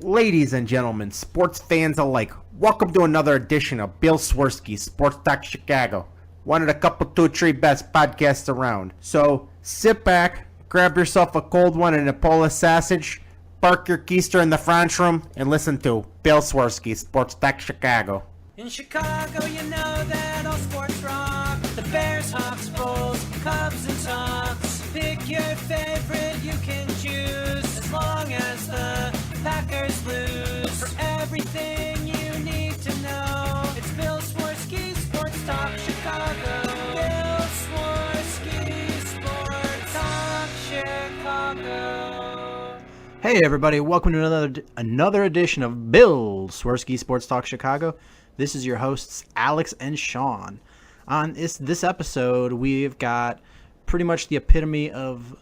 Ladies and gentlemen, sports fans alike, welcome to another edition of Bill Swerski, Sports Talk Chicago. One of the couple, two, three best podcasts around. So sit back, grab yourself a cold one and a Polish sausage, park your keister in the French room, and listen to Bill Swerski, Sports Talk Chicago. In Chicago, you know that all sports rock. The Bears, Hawks, Bulls, Cubs, and Sox. Pick your favorite, you can choose. As long as the Packers lose. For everything you need to know, it's Bill Swerski, Sports Talk Chicago. Bill Swerski, Sports Talk Chicago. Hey everybody, welcome to another edition of Bill Swerski, Sports Talk Chicago. This is your hosts, Alex and Sean. On this episode, we've got pretty much the epitome of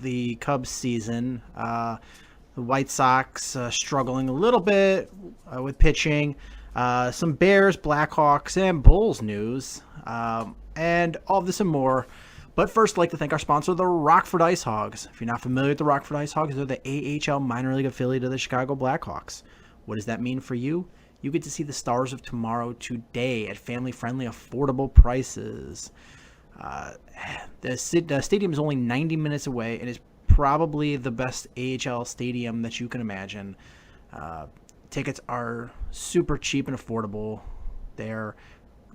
the Cubs season. The White Sox struggling a little bit with pitching. Some Bears, Blackhawks, and Bulls news. And all of this and more. But first, I'd like to thank our sponsor, the Rockford Ice Hogs. If you're not familiar with the Rockford Ice Hogs, they're the AHL minor league affiliate of the Chicago Blackhawks. What does that mean for you? You get to see the stars of tomorrow today at family-friendly, affordable prices. The stadium is only 90 minutes away and is probably the best AHL stadium that you can imagine. Tickets are super cheap and affordable. They're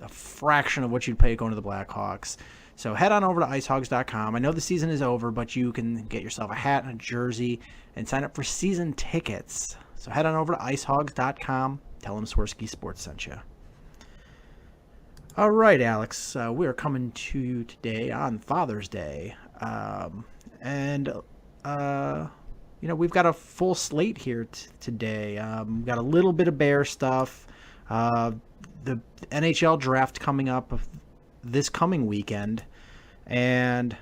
a fraction of what you'd pay going to the Blackhawks. So head on over to icehogs.com. I know the season is over, but you can get yourself a hat and a jersey and sign up for season tickets. So head on over to icehogs.com. Tell them Swerski Sports sent you. All right, Alex. We are coming to you today on Father's Day. We've got a full slate here today. We've got a little bit of Bear stuff. The NHL draft coming up this coming weekend. And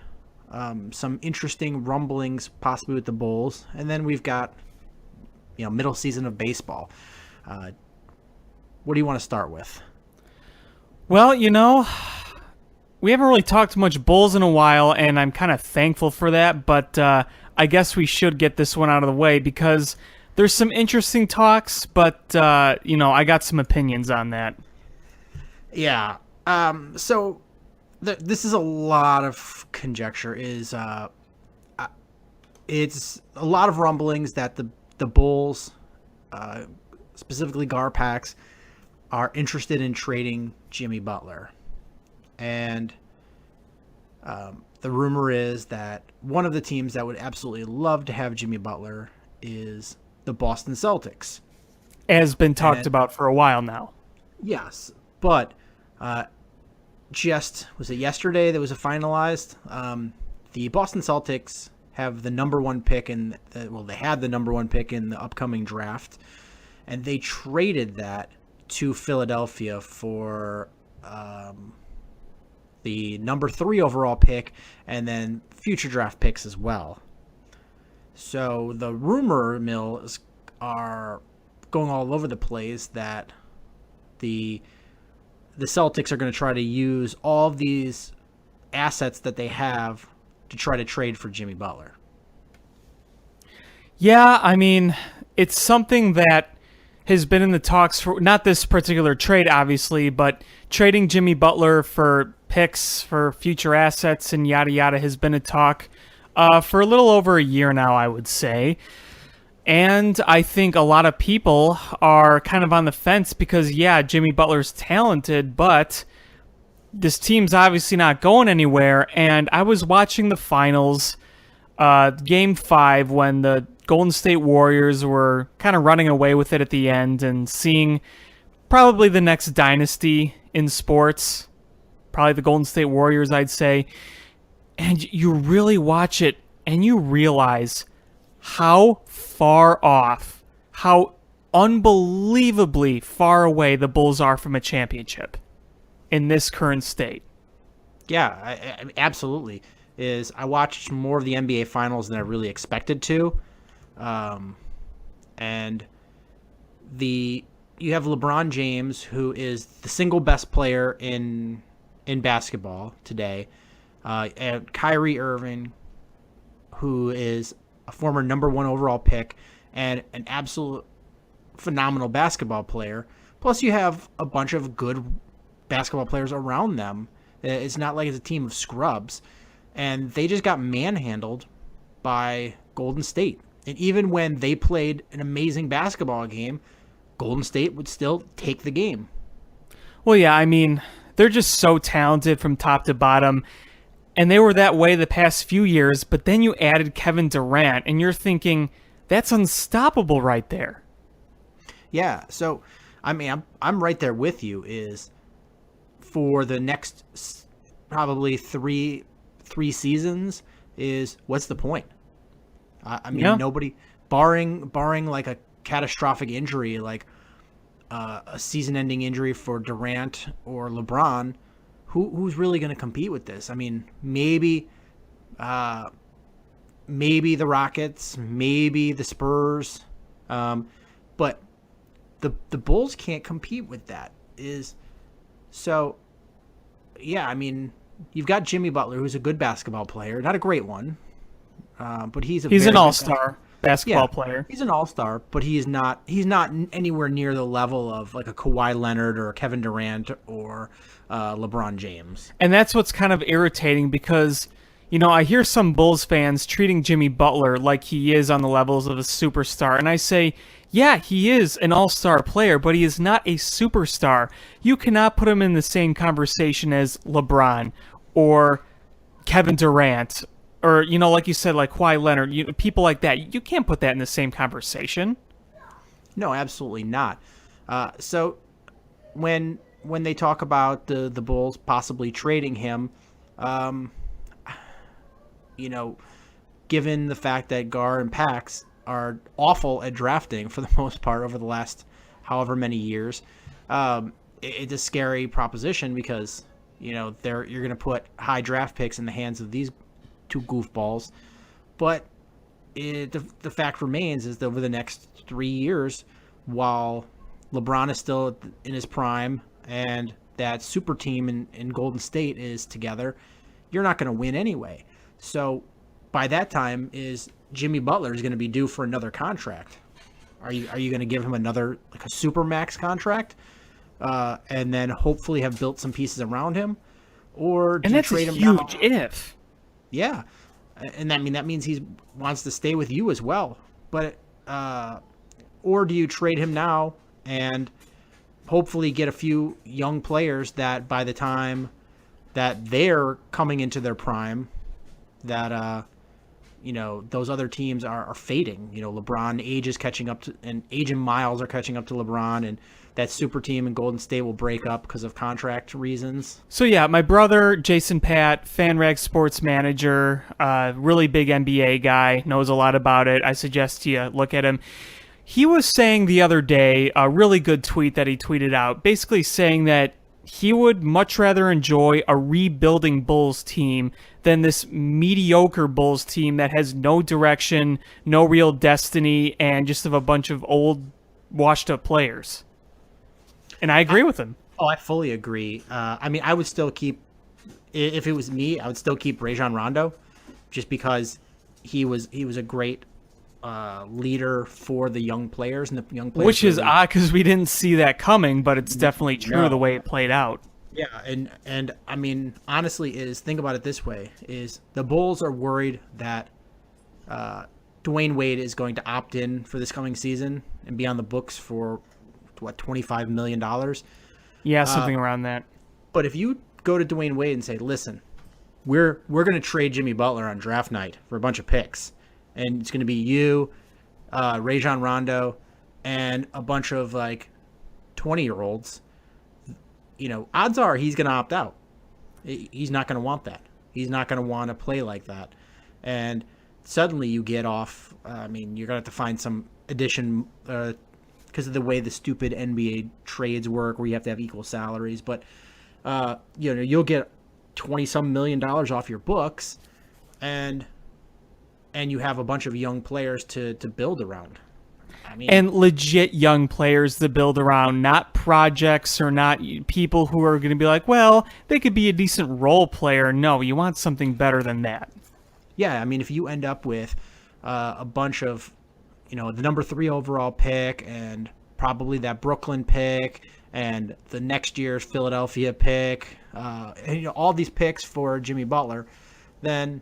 some interesting rumblings possibly with the Bulls. And then we've got, middle season of baseball. What do you want to start with? Well, we haven't really talked much Bulls in a while, and I'm kind of thankful for that, but I guess we should get this one out of the way because there's some interesting talks, but, I got some opinions on that. Yeah. So this is a lot of conjecture. It's a lot of rumblings that the Bulls, specifically Garpax, are interested in trading Jimmy Butler. And the rumor is that one of the teams that would absolutely love to have Jimmy Butler is the Boston Celtics. Has been talked about for a while now. Yes, but was it yesterday that was finalized? The Boston Celtics have the number one pick they had the number one pick in the upcoming draft, and they traded that to Philadelphia for the number 3 overall pick and then future draft picks as well. So the rumor mills are going all over the place that the Celtics are going to try to use all of these assets that they have to try to trade for Jimmy Butler. Yeah, it's something that has been in the talks for, not this particular trade, obviously, but trading Jimmy Butler for picks for future assets and yada yada has been a talk for a little over a year now, I would say. And I think a lot of people are kind of on the fence because, yeah, Jimmy Butler's talented, but this team's obviously not going anywhere. And I was watching the finals, Game 5, when the Golden State Warriors were kind of running away with it at the end and seeing probably the next dynasty in sports, probably the Golden State Warriors, I'd say. And you really watch it and you realize how far off, how unbelievably far away the Bulls are from a championship in this current state. Yeah, absolutely. I watched more of the NBA Finals than I really expected to. And you have LeBron James, who is the single best player in basketball today, and Kyrie Irving, who is a former number 1 overall pick and an absolute phenomenal basketball player. Plus, you have a bunch of good basketball players around them. It's not like it's a team of scrubs. And they just got manhandled by Golden State. And even when they played an amazing basketball game, Golden State would still take the game. Well, yeah, I mean, they're just so talented from top to bottom. And they were that way the past few years, but then you added Kevin Durant, and you're thinking, that's unstoppable right there. Yeah, so, I mean, I'm right there with you, is for the next probably three seasons, is what's the point? I mean, nobody, barring like a catastrophic injury, like a season-ending injury for Durant or LeBron, who's really going to compete with this? I mean, maybe the Rockets, maybe the Spurs, but the Bulls can't compete with that. So, yeah, I mean, you've got Jimmy Butler, who's a good basketball player, not a great one, but he's an all-star basketball player. He's an all-star, but he's not anywhere near the level of like a Kawhi Leonard or a Kevin Durant or LeBron James. And that's what's kind of irritating because, I hear some Bulls fans treating Jimmy Butler like he is on the levels of a superstar. And I say, yeah, he is an all-star player, but he is not a superstar. You cannot put him in the same conversation as LeBron or Kevin Durant or, like you said, like Kawhi Leonard, people like that. You can't put that in the same conversation. No, absolutely not. So when they talk about the Bulls possibly trading him, given the fact that Gar and Pax are awful at drafting for the most part over the last however many years, it's a scary proposition because you're going to put high draft picks in the hands of these two goofballs. But the fact remains is that over the next 3 years, while LeBron is still in his prime and that super team in Golden State is together, you're not going to win anyway. So by that time, is Jimmy Butler is going to be due for another contract. Are you going to give him another, like a super max contract, and then hopefully have built some pieces around him, or do you trade him now? And that's a huge if. Yeah, and that means he wants to stay with you as well. But or do you trade him now and hopefully get a few young players that by the time that they're coming into their prime, that those other teams are fading. LeBron age is catching up to, and age and miles are catching up to LeBron, and that super team in Golden State will break up because of contract reasons. So yeah, my brother Jason Pat, FanRag sports manager, really big NBA guy, knows a lot about it. I suggest you look at him. He was saying the other day, a really good tweet that he tweeted out, basically saying that he would much rather enjoy a rebuilding Bulls team than this mediocre Bulls team that has no direction, no real destiny, and just have a bunch of old, washed-up players. And I agree with him. Oh, I fully agree. I mean, I would still keep, if it was me, I would still keep Rajon Rondo, just because he was a great leader for the young players and the young players. Which is odd because we didn't see that coming, but it's definitely true the way it played out. Yeah, and I mean, honestly, think about it this way: is the Bulls are worried that Dwayne Wade is going to opt in for this coming season and be on the books for $25 million. Yeah, something around that. But if you go to Dwayne Wade and say, "Listen, we're going to trade Jimmy Butler on draft night for a bunch of picks, and it's going to be you, Rajon Rondo, and a bunch of like 20-year-olds," odds are he's going to opt out. He's not going to want that. He's not going to want to play like that. And suddenly you get off. I mean, you're going to have to find some addition because of the way the stupid NBA trades work, where you have to have equal salaries. But you'll get $20-some million off your books, and you have a bunch of young players to build around. I mean, and legit young players to build around, not projects or not people who are going to be like, well, they could be a decent role player. No, you want something better than that. Yeah, I mean, if you end up with a bunch of, the number 3 overall pick and probably that Brooklyn pick and the next year's Philadelphia pick, and all these picks for Jimmy Butler, then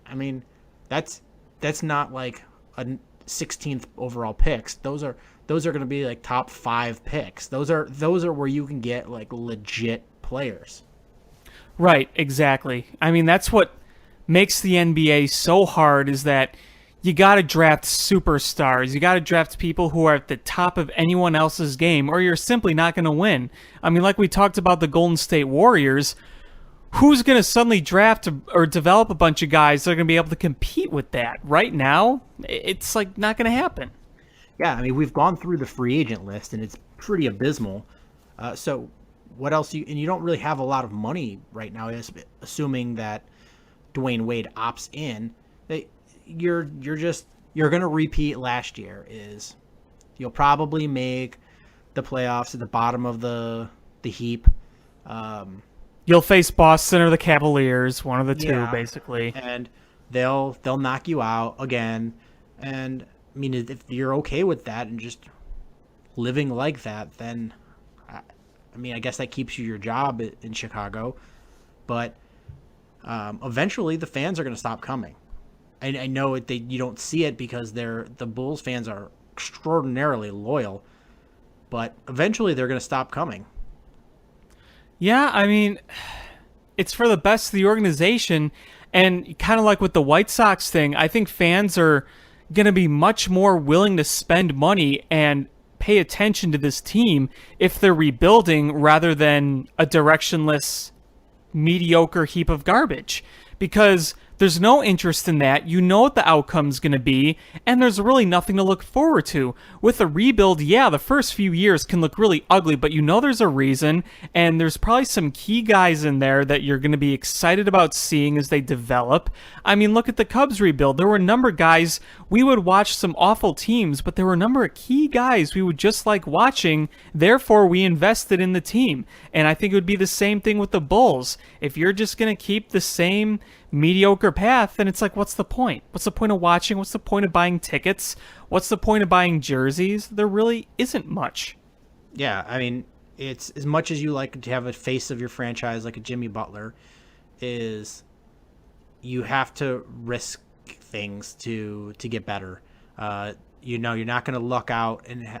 I mean that's not like a 16th overall picks. Those are going to be like top 5 picks. Those are where you can get like legit players. Right, exactly. I mean, that's what makes the NBA so hard, is that you got to draft superstars. You got to draft people who are at the top of anyone else's game, or you're simply not going to win. I mean, like we talked about the Golden State Warriors, who's going to suddenly draft or develop a bunch of guys that are going to be able to compete with that? Right now, it's like not going to happen. Yeah, I mean, we've gone through the free agent list, and it's pretty abysmal. So what else? You don't really have a lot of money right now, assuming that Dwayne Wade opts in. You're going to repeat last year. Is you'll probably make the playoffs at the bottom of the heap. You'll face Boston or the Cavaliers, one of the two, basically. And they'll knock you out again. And I mean, if you're okay with that and just living like that, then I mean, I guess that keeps you your job in Chicago. But eventually, the fans are going to stop coming. I know you don't see it because the Bulls fans are extraordinarily loyal, but eventually they're going to stop coming. Yeah, I mean, it's for the best of the organization, and kind of like with the White Sox thing, I think fans are going to be much more willing to spend money and pay attention to this team if they're rebuilding rather than a directionless, mediocre heap of garbage, because there's no interest in that. You know what the outcome's going to be, and there's really nothing to look forward to. With a rebuild, yeah, the first few years can look really ugly, but you know there's a reason, and there's probably some key guys in there that you're going to be excited about seeing as they develop. I mean, look at the Cubs rebuild. There were a number of guys, we would watch some awful teams, but there were a number of key guys we would just like watching, therefore we invested in the team. And I think it would be the same thing with the Bulls. If you're just going to keep the same mediocre path, then it's like, what's the point? What's the point of watching? What's the point of buying tickets? What's the point of buying jerseys? There really isn't much. Yeah, I mean, it's as much as you like to have a face of your franchise like a Jimmy Butler, is you have to risk things to get better. You're not going to luck out and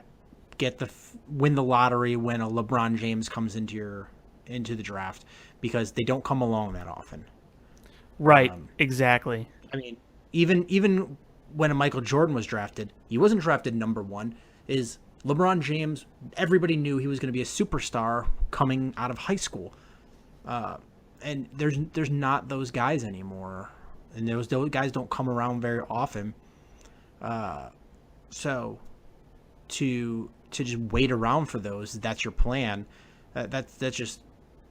win the lottery when a LeBron James comes into the draft, because they don't come along that often. Right, exactly. I mean, even when a Michael Jordan was drafted, he wasn't drafted number 1. Is LeBron James, everybody knew he was going to be a superstar coming out of high school. And there's not those guys anymore. And those guys don't come around very often. So to just wait around for those, that's your plan. That's just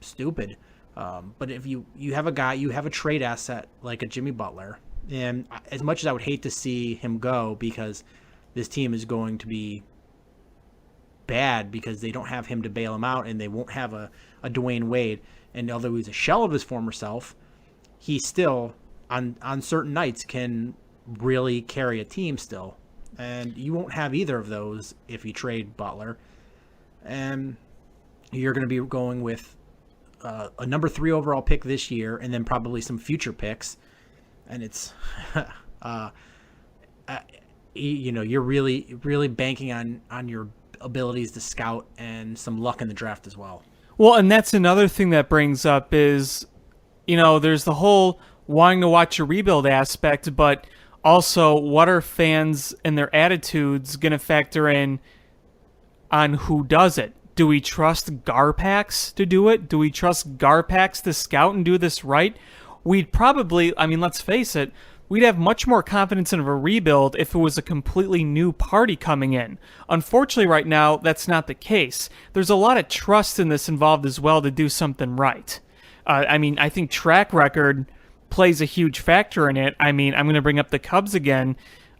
stupid. But if you have a trade asset like a Jimmy Butler, and as much as I would hate to see him go, because this team is going to be bad because they don't have him to bail him out, and they won't have a Dwayne Wade. And although he's a shell of his former self, he still on certain nights can really carry a team still. And you won't have either of those if you trade Butler. And you're going to be going with a number 3 overall pick this year, and then probably some future picks. And it's, you're really banking on your abilities to scout and some luck in the draft as well. Well, and that's another thing that brings up is, there's the whole wanting to watch a rebuild aspect, but also what are fans and their attitudes going to factor in on who does it? Do we trust Garpax to do it? Do we trust Garpax to scout and do this right? We'd probably, let's face it, we'd have much more confidence in a rebuild if it was a completely new party coming in. Unfortunately, right now, that's not the case. There's a lot of trust in this involved as well to do something right. I think track record plays a huge factor in it. I'm going to bring up the Cubs again.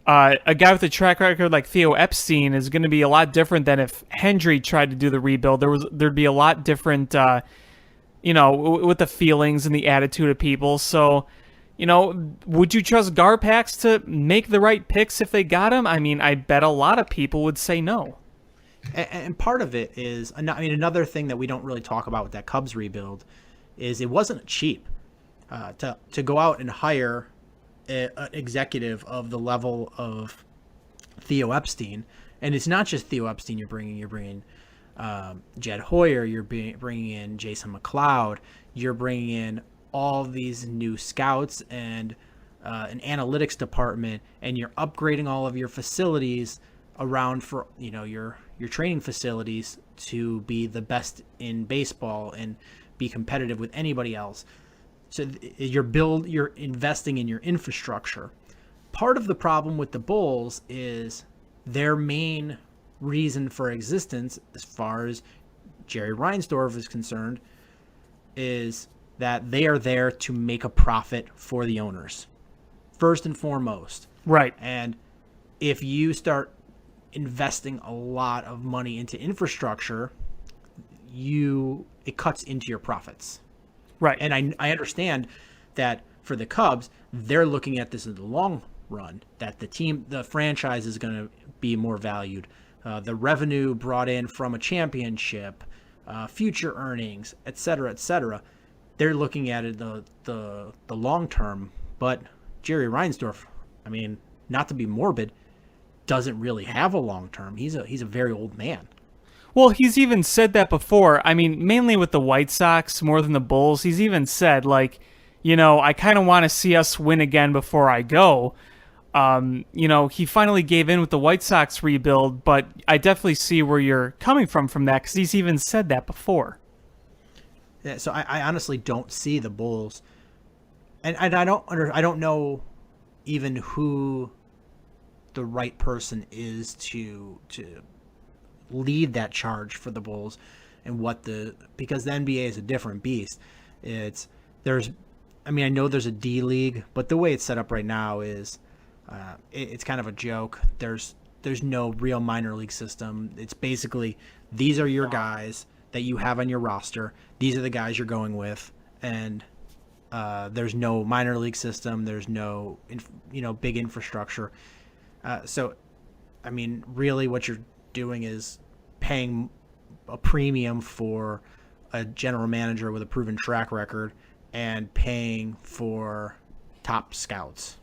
A guy with a track record like Theo Epstein is going to be a lot different than if Hendry tried to do the rebuild. There'd be a lot different, with the feelings and the attitude of people. So, would you trust Garpax to make the right picks if they got him? I bet a lot of people would say no. And part of it is, I mean, another thing that we don't really talk about with that Cubs rebuild is it wasn't cheap to go out and hire an executive of the level of Theo Epstein. And it's not just Theo Epstein you're bringing Jed Hoyer, you're bringing in Jason McLeod, you're bringing in all these new scouts and an analytics department, and you're upgrading all of your facilities around for your training facilities to be the best in baseball and be competitive with anybody else. So you're investing in your infrastructure. Part of the problem with the Bulls is their main reason for existence, as far as Jerry Reinsdorf is concerned, is that they are there to make a profit for the owners, first and foremost. Right. And if you start investing a lot of money into infrastructure, it cuts into your profits. Right. And I understand that for the Cubs, they're looking at this in the long run, that the franchise is going to be more valued. The revenue brought in from a championship, future earnings, et cetera, they're looking at it the long term. But Jerry Reinsdorf, I mean, not to be morbid, doesn't really have a long term. He's a very old man. Well, he's even said that before. I mean, mainly with the White Sox more than the Bulls. He's even said, like, I kind of want to see us win again before I go. He finally gave in with the White Sox rebuild, but I definitely see where you're coming from that, because he's even said that before. Yeah, so I honestly don't see the Bulls, and I don't know even who the right person is to lead that charge for the Bulls, and because the NBA is a different beast. I know there's a D League, but the way it's set up right now is it's kind of a joke. There's no real minor league system. It's basically, these are your guys that you have on your roster. These are the guys you're going with, and there's no minor league system. There's no big infrastructure. So, I mean, really what you're doing is paying a premium for a general manager with a proven track record and paying for top scouts.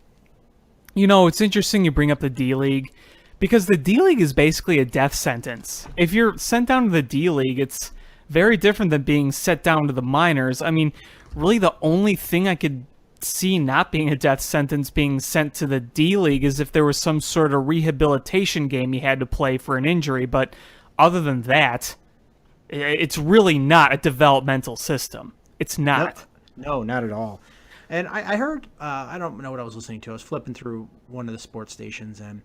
It's interesting you bring up the D League, because the D League is basically a death sentence. If you're sent down to the D League, it's very different than being set down to the minors. I mean, really the only thing I could see not being a death sentence being sent to the D League is if there was some sort of rehabilitation game you had to play for an injury. But other than that, it's really not a developmental system. It's not. No, not at all. And I heard, I don't know what I was listening to. I was flipping through one of the sports stations, and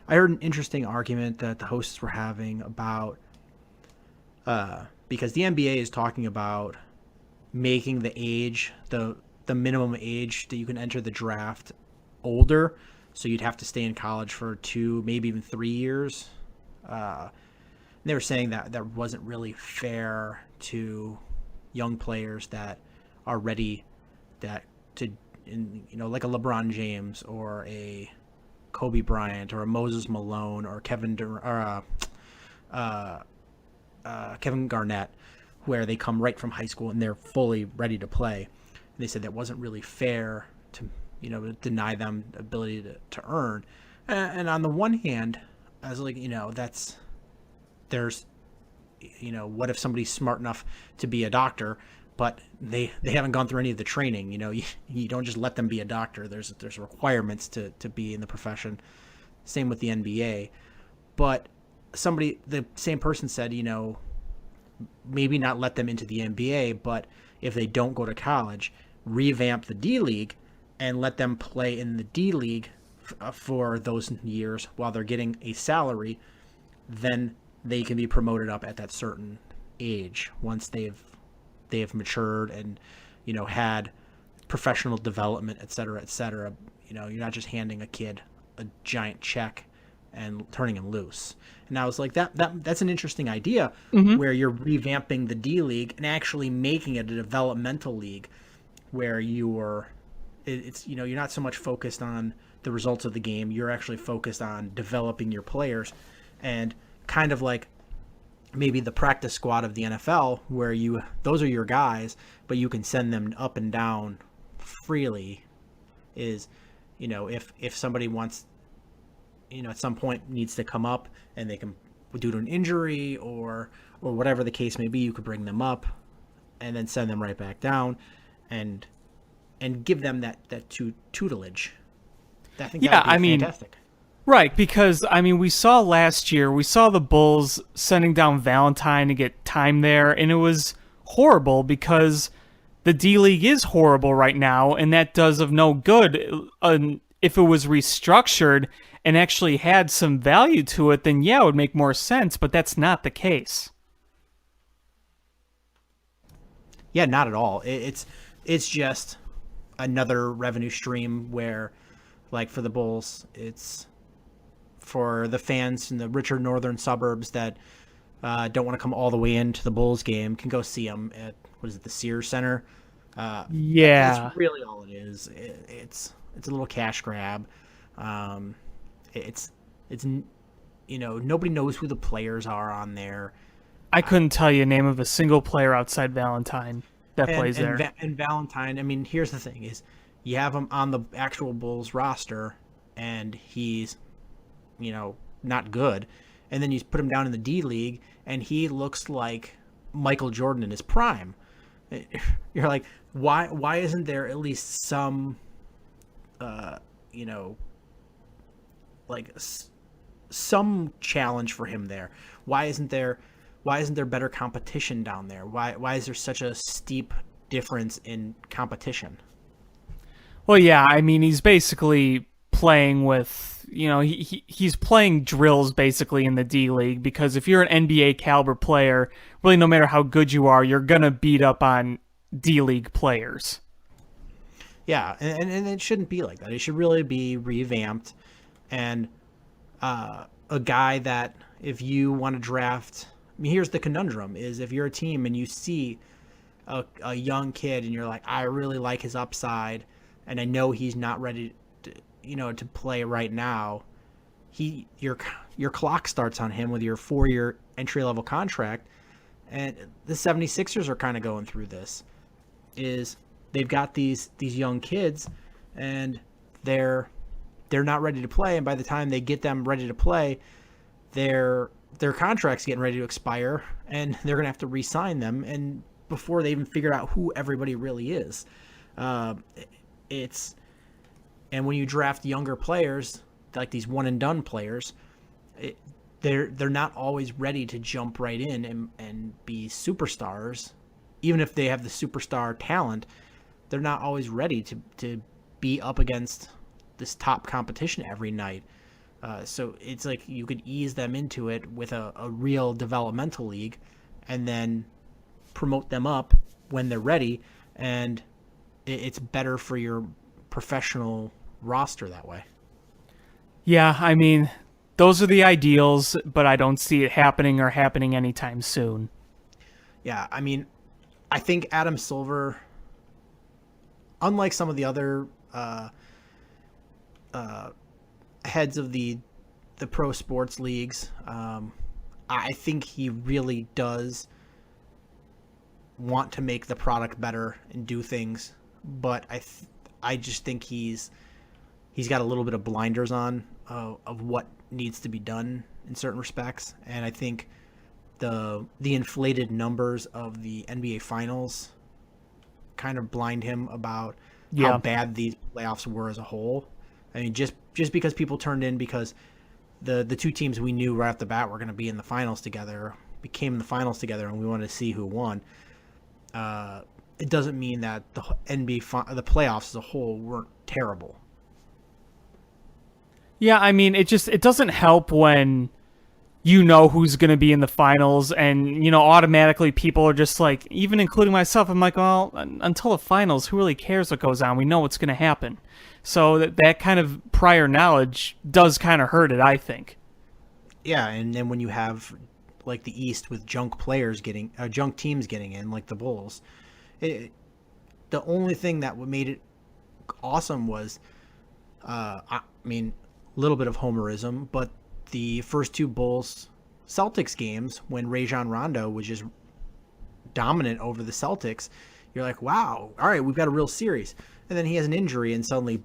I heard an interesting argument that the hosts were having about, because the NBA is talking about making the age, the minimum age that you can enter the draft older. So you'd have to stay in college for 2, maybe even 3 years. They were saying that wasn't really fair to young players that are ready like a LeBron James or a Kobe Bryant or a Moses Malone or Kevin Garnett, where they come right from high school and they're fully ready to play. And they said that wasn't really fair to deny them the ability to earn. And on the one hand, I was like, what if somebody's smart enough to be a doctor, but they haven't gone through any of the training? You don't just let them be a doctor. There's requirements to be in the profession. Same with the NBA. But the same person said, maybe not let them into the NBA, but if they don't go to college, revamp the D League and let them play in the D League for those years while they're getting a salary. Then they can be promoted up at that certain age once they've matured and had professional development, et cetera, et cetera. You're not just handing a kid a giant check and turning him loose. And I was like, that's an interesting idea, where you're revamping the D League and actually making it a developmental league where you're not so much focused on the results of the game. You're actually focused on developing your players and kind of like maybe the practice squad of the NFL, where those are your guys, but you can send them up and down freely. Is, if somebody wants, at some point needs to come up and they can, due to an injury or whatever the case may be, you could bring them up and then send them right back down and give them that tutelage. I think that would be fantastic. Right, because, we saw last year, the Bulls sending down Valentine to get time there, and it was horrible because the D-League is horrible right now, and that does of no good. If it was restructured and actually had some value to it, then yeah, it would make more sense, but that's not the case. Yeah, not at all. It's just another revenue stream where, like for the Bulls, it's for the fans in the richer northern suburbs that don't want to come all the way into the Bulls game can go see them at, the Sears Center. Yeah. That's really all it is. It's a little cash grab. It's nobody knows who the players are on there. I couldn't tell you a name of a single player outside Valentine that plays there. And Valentine, here's the thing is you have him on the actual Bulls roster and he's, not good. And then you put him down in the D-League and he looks like Michael Jordan in his prime. You're like, why isn't there at least some, some challenge for him there? Why isn't there better competition down there? Why is there such a steep difference in competition? Well, yeah, he's basically playing with, he's playing drills basically in the D-League, because if you're an NBA caliber player, really no matter how good you are, you're going to beat up on D-League players. Yeah, and it shouldn't be like that. It should really be revamped. And a guy that if you want to draft, here's the conundrum, is if you're a team and you see a young kid and you're like, I really like his upside, and I know he's not ready to play right now, your clock starts on him with your 4-year entry-level contract. And the 76ers are kind of going through this. Is they've got these young kids and they're not ready to play, and by the time they get them ready to play, their contract's getting ready to expire and they're going to have to re-sign them, and before they even figure out who everybody really is. And when you draft younger players, like these one and done players, they're not always ready to jump right in and be superstars. Even if they have the superstar talent, they're not always ready to be up against this top competition every night. So it's like you could ease them into it with a real developmental league and then promote them up when they're ready, and it's better for your professional roster that way. Yeah, those are the ideals, but I don't see it happening anytime soon. Yeah, I think Adam Silver, unlike some of the other heads of the pro sports leagues, I think he really does want to make the product better and do things, but I just think he's got a little bit of blinders on of what needs to be done in certain respects, and I think the inflated numbers of the NBA Finals kind of blind him about how bad these playoffs were as a whole. Just because people turned in because the two teams we knew right off the bat were going to be in the finals together became in the finals together, and we wanted to see who won. It doesn't mean that the the playoffs as a whole weren't terrible. Yeah, it doesn't help when you know who's going to be in the finals, and automatically people are just like, even including myself, I'm like, well, until the finals, who really cares what goes on? We know what's going to happen. So that kind of prior knowledge does kind of hurt it, I think. Yeah, and then when you have like the East with junk teams getting in, like the Bulls, the only thing that made it awesome was, a little bit of homerism, but the first two Bulls Celtics games when Rajon Rondo was just dominant over the Celtics. You're like, wow, all right, we've got a real series. And then he has an injury, and suddenly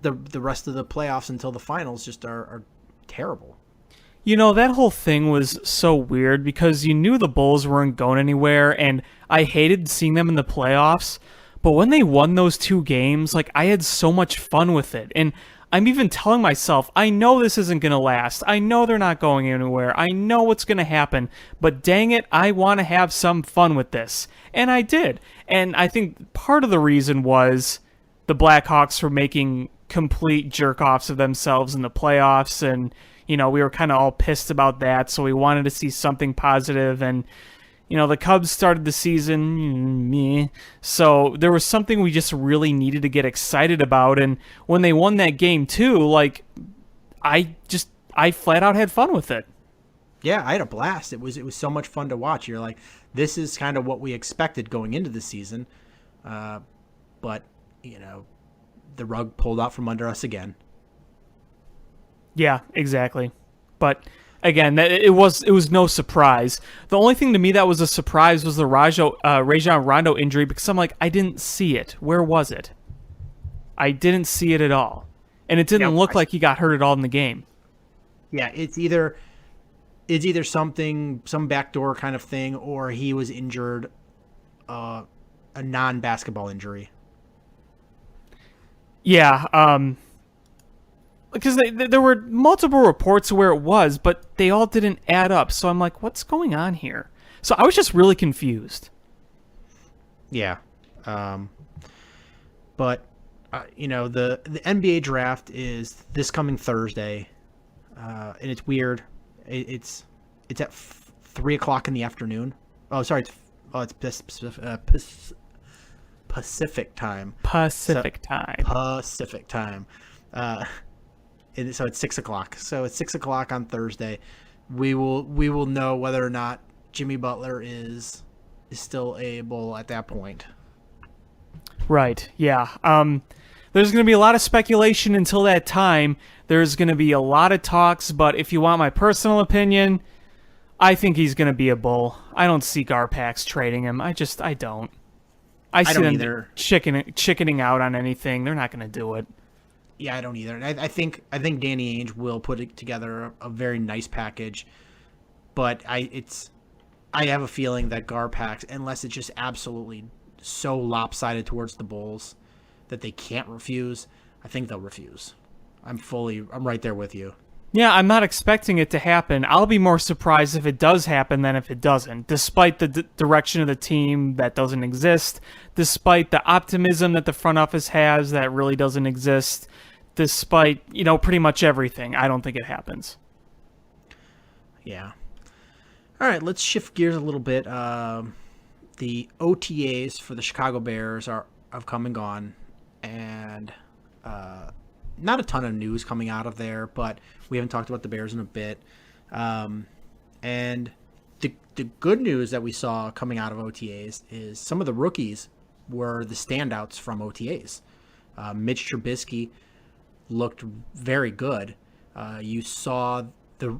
the rest of the playoffs until the finals just are terrible. You know, that whole thing was so weird because you knew the Bulls weren't going anywhere, and I hated seeing them in the playoffs. But when they won those 2 games, like, I had so much fun with it. And I'm even telling myself, I know this isn't going to last. I know they're not going anywhere. I know what's going to happen. But dang it, I want to have some fun with this. And I did. And I think part of the reason was the Blackhawks were making complete jerk-offs of themselves in the playoffs. And, you know, we were kind of all pissed about that. So we wanted to see something positive. And, you know, the Cubs started the season, meh. So there was something we just really needed to get excited about. And when they won that game too, like, I flat out had fun with it. Yeah, I had a blast. It was so much fun to watch. You're like, this is kind of what we expected going into the season. But, you know, the rug pulled out from under us again. Yeah, exactly. But again, it was no surprise. The only thing to me that was a surprise was the Rajon Rondo injury, because I'm like, I didn't see it. Where was it? I didn't see it at all. And it didn't look like he got hurt at all in the game. Yeah, it's either some backdoor kind of thing, or he was injured, a non-basketball injury. Yeah, because there were multiple reports where it was, but they all didn't add up. So I'm like, what's going on here? So I was just really confused. Yeah. But, you know, the NBA draft is this coming Thursday, and it's weird. It's at 3 o'clock in the afternoon. Oh, sorry. It's Pacific time. Pacific time. Pacific time. And so it's 6 o'clock. So it's 6 o'clock on Thursday. We will know whether or not Jimmy Butler is still able at that point. Right. Yeah. There's going to be a lot of speculation until that time. There's going to be a lot of talks, but if you want my personal opinion, I think he's going to be a Bull. I don't see Garpax trading him. I don't. I see them either. chickening out on anything. They're not going to do it. Yeah, I don't either. And I think Danny Ainge will put together a very nice package, but I have a feeling that Garpax, unless it's just absolutely so lopsided towards the Bulls that they can't refuse, I think they'll refuse. I'm right there with you. Yeah, I'm not expecting it to happen. I'll be more surprised if it does happen than if it doesn't, despite the direction of the team that doesn't exist, despite the optimism that the front office has that really doesn't exist, despite, you know, pretty much everything. I don't think it happens. Yeah. All right, let's shift gears a little bit. The OTAs for the Chicago Bears have come and gone, and not a ton of news coming out of there, but we haven't talked about the Bears in a bit. And the good news that we saw coming out of OTAs is some of the rookies were the standouts from OTAs. Mitch Trubisky looked very good. You saw the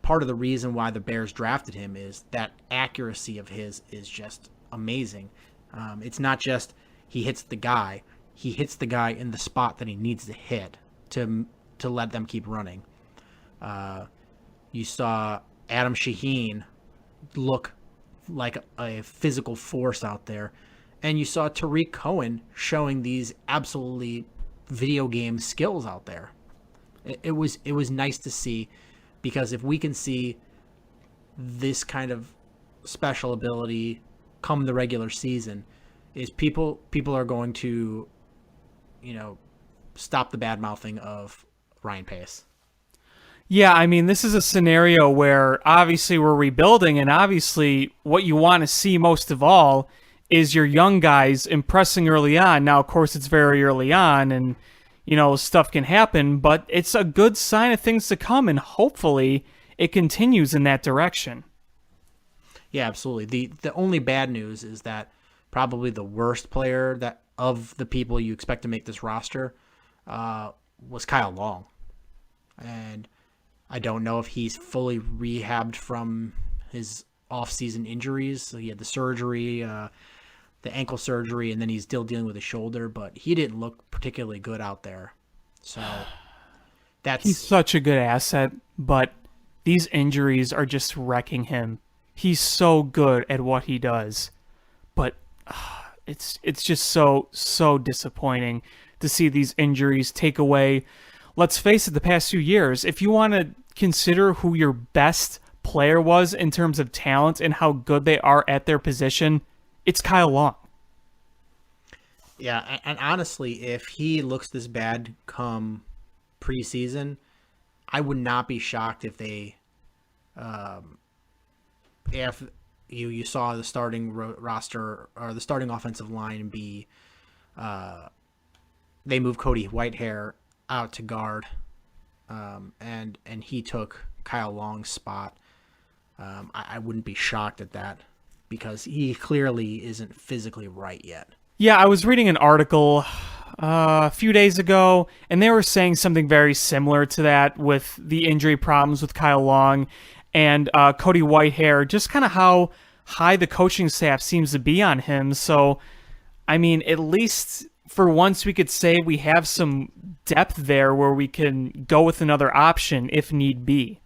part of the reason why the Bears drafted him is that accuracy of his is just amazing. It's not just he hits the guy. He hits the guy in the spot that he needs to hit to let them keep running. You saw Adam Shaheen look like a physical force out there. And you saw Tariq Cohen showing these absolutely video game skills out there. It was nice to see, because if we can see this kind of special ability come the regular season, is people are going to, you know, stop the bad mouthing of Ryan Pace. Yeah, I mean, this is a scenario where obviously we're rebuilding, and obviously what you want to see most of all is your young guys impressing early on. Now, of course, it's very early on, and, you know, stuff can happen, but it's a good sign of things to come, and hopefully it continues in that direction. Yeah, absolutely. The only bad news is that probably the worst player that of the people you expect to make this roster was Kyle Long. And I don't know if he's fully rehabbed from his off-season injuries. So he had the surgery, the ankle surgery, and then he's still dealing with his shoulder, but he didn't look particularly good out there. So He's such a good asset, but these injuries are just wrecking him. He's so good at what he does, but it's just so disappointing to see these injuries take away. Let's face it, the past few years, if you want to consider who your best player was in terms of talent and how good they are at their position, it's Kyle Long. Yeah, and honestly, if he looks this bad come preseason, I would not be shocked if they, if you saw the starting roster or the starting offensive line be, they moved Cody Whitehair out to guard, and he took Kyle Long's spot. I wouldn't be shocked at that because he clearly isn't physically right yet. Yeah, I was reading an article a few days ago, and they were saying something very similar to that with the injury problems with Kyle Long and Cody Whitehair, just kind of how high the coaching staff seems to be on him. So, I mean, at least for once we could say we have some depth there where we can go with another option if need be.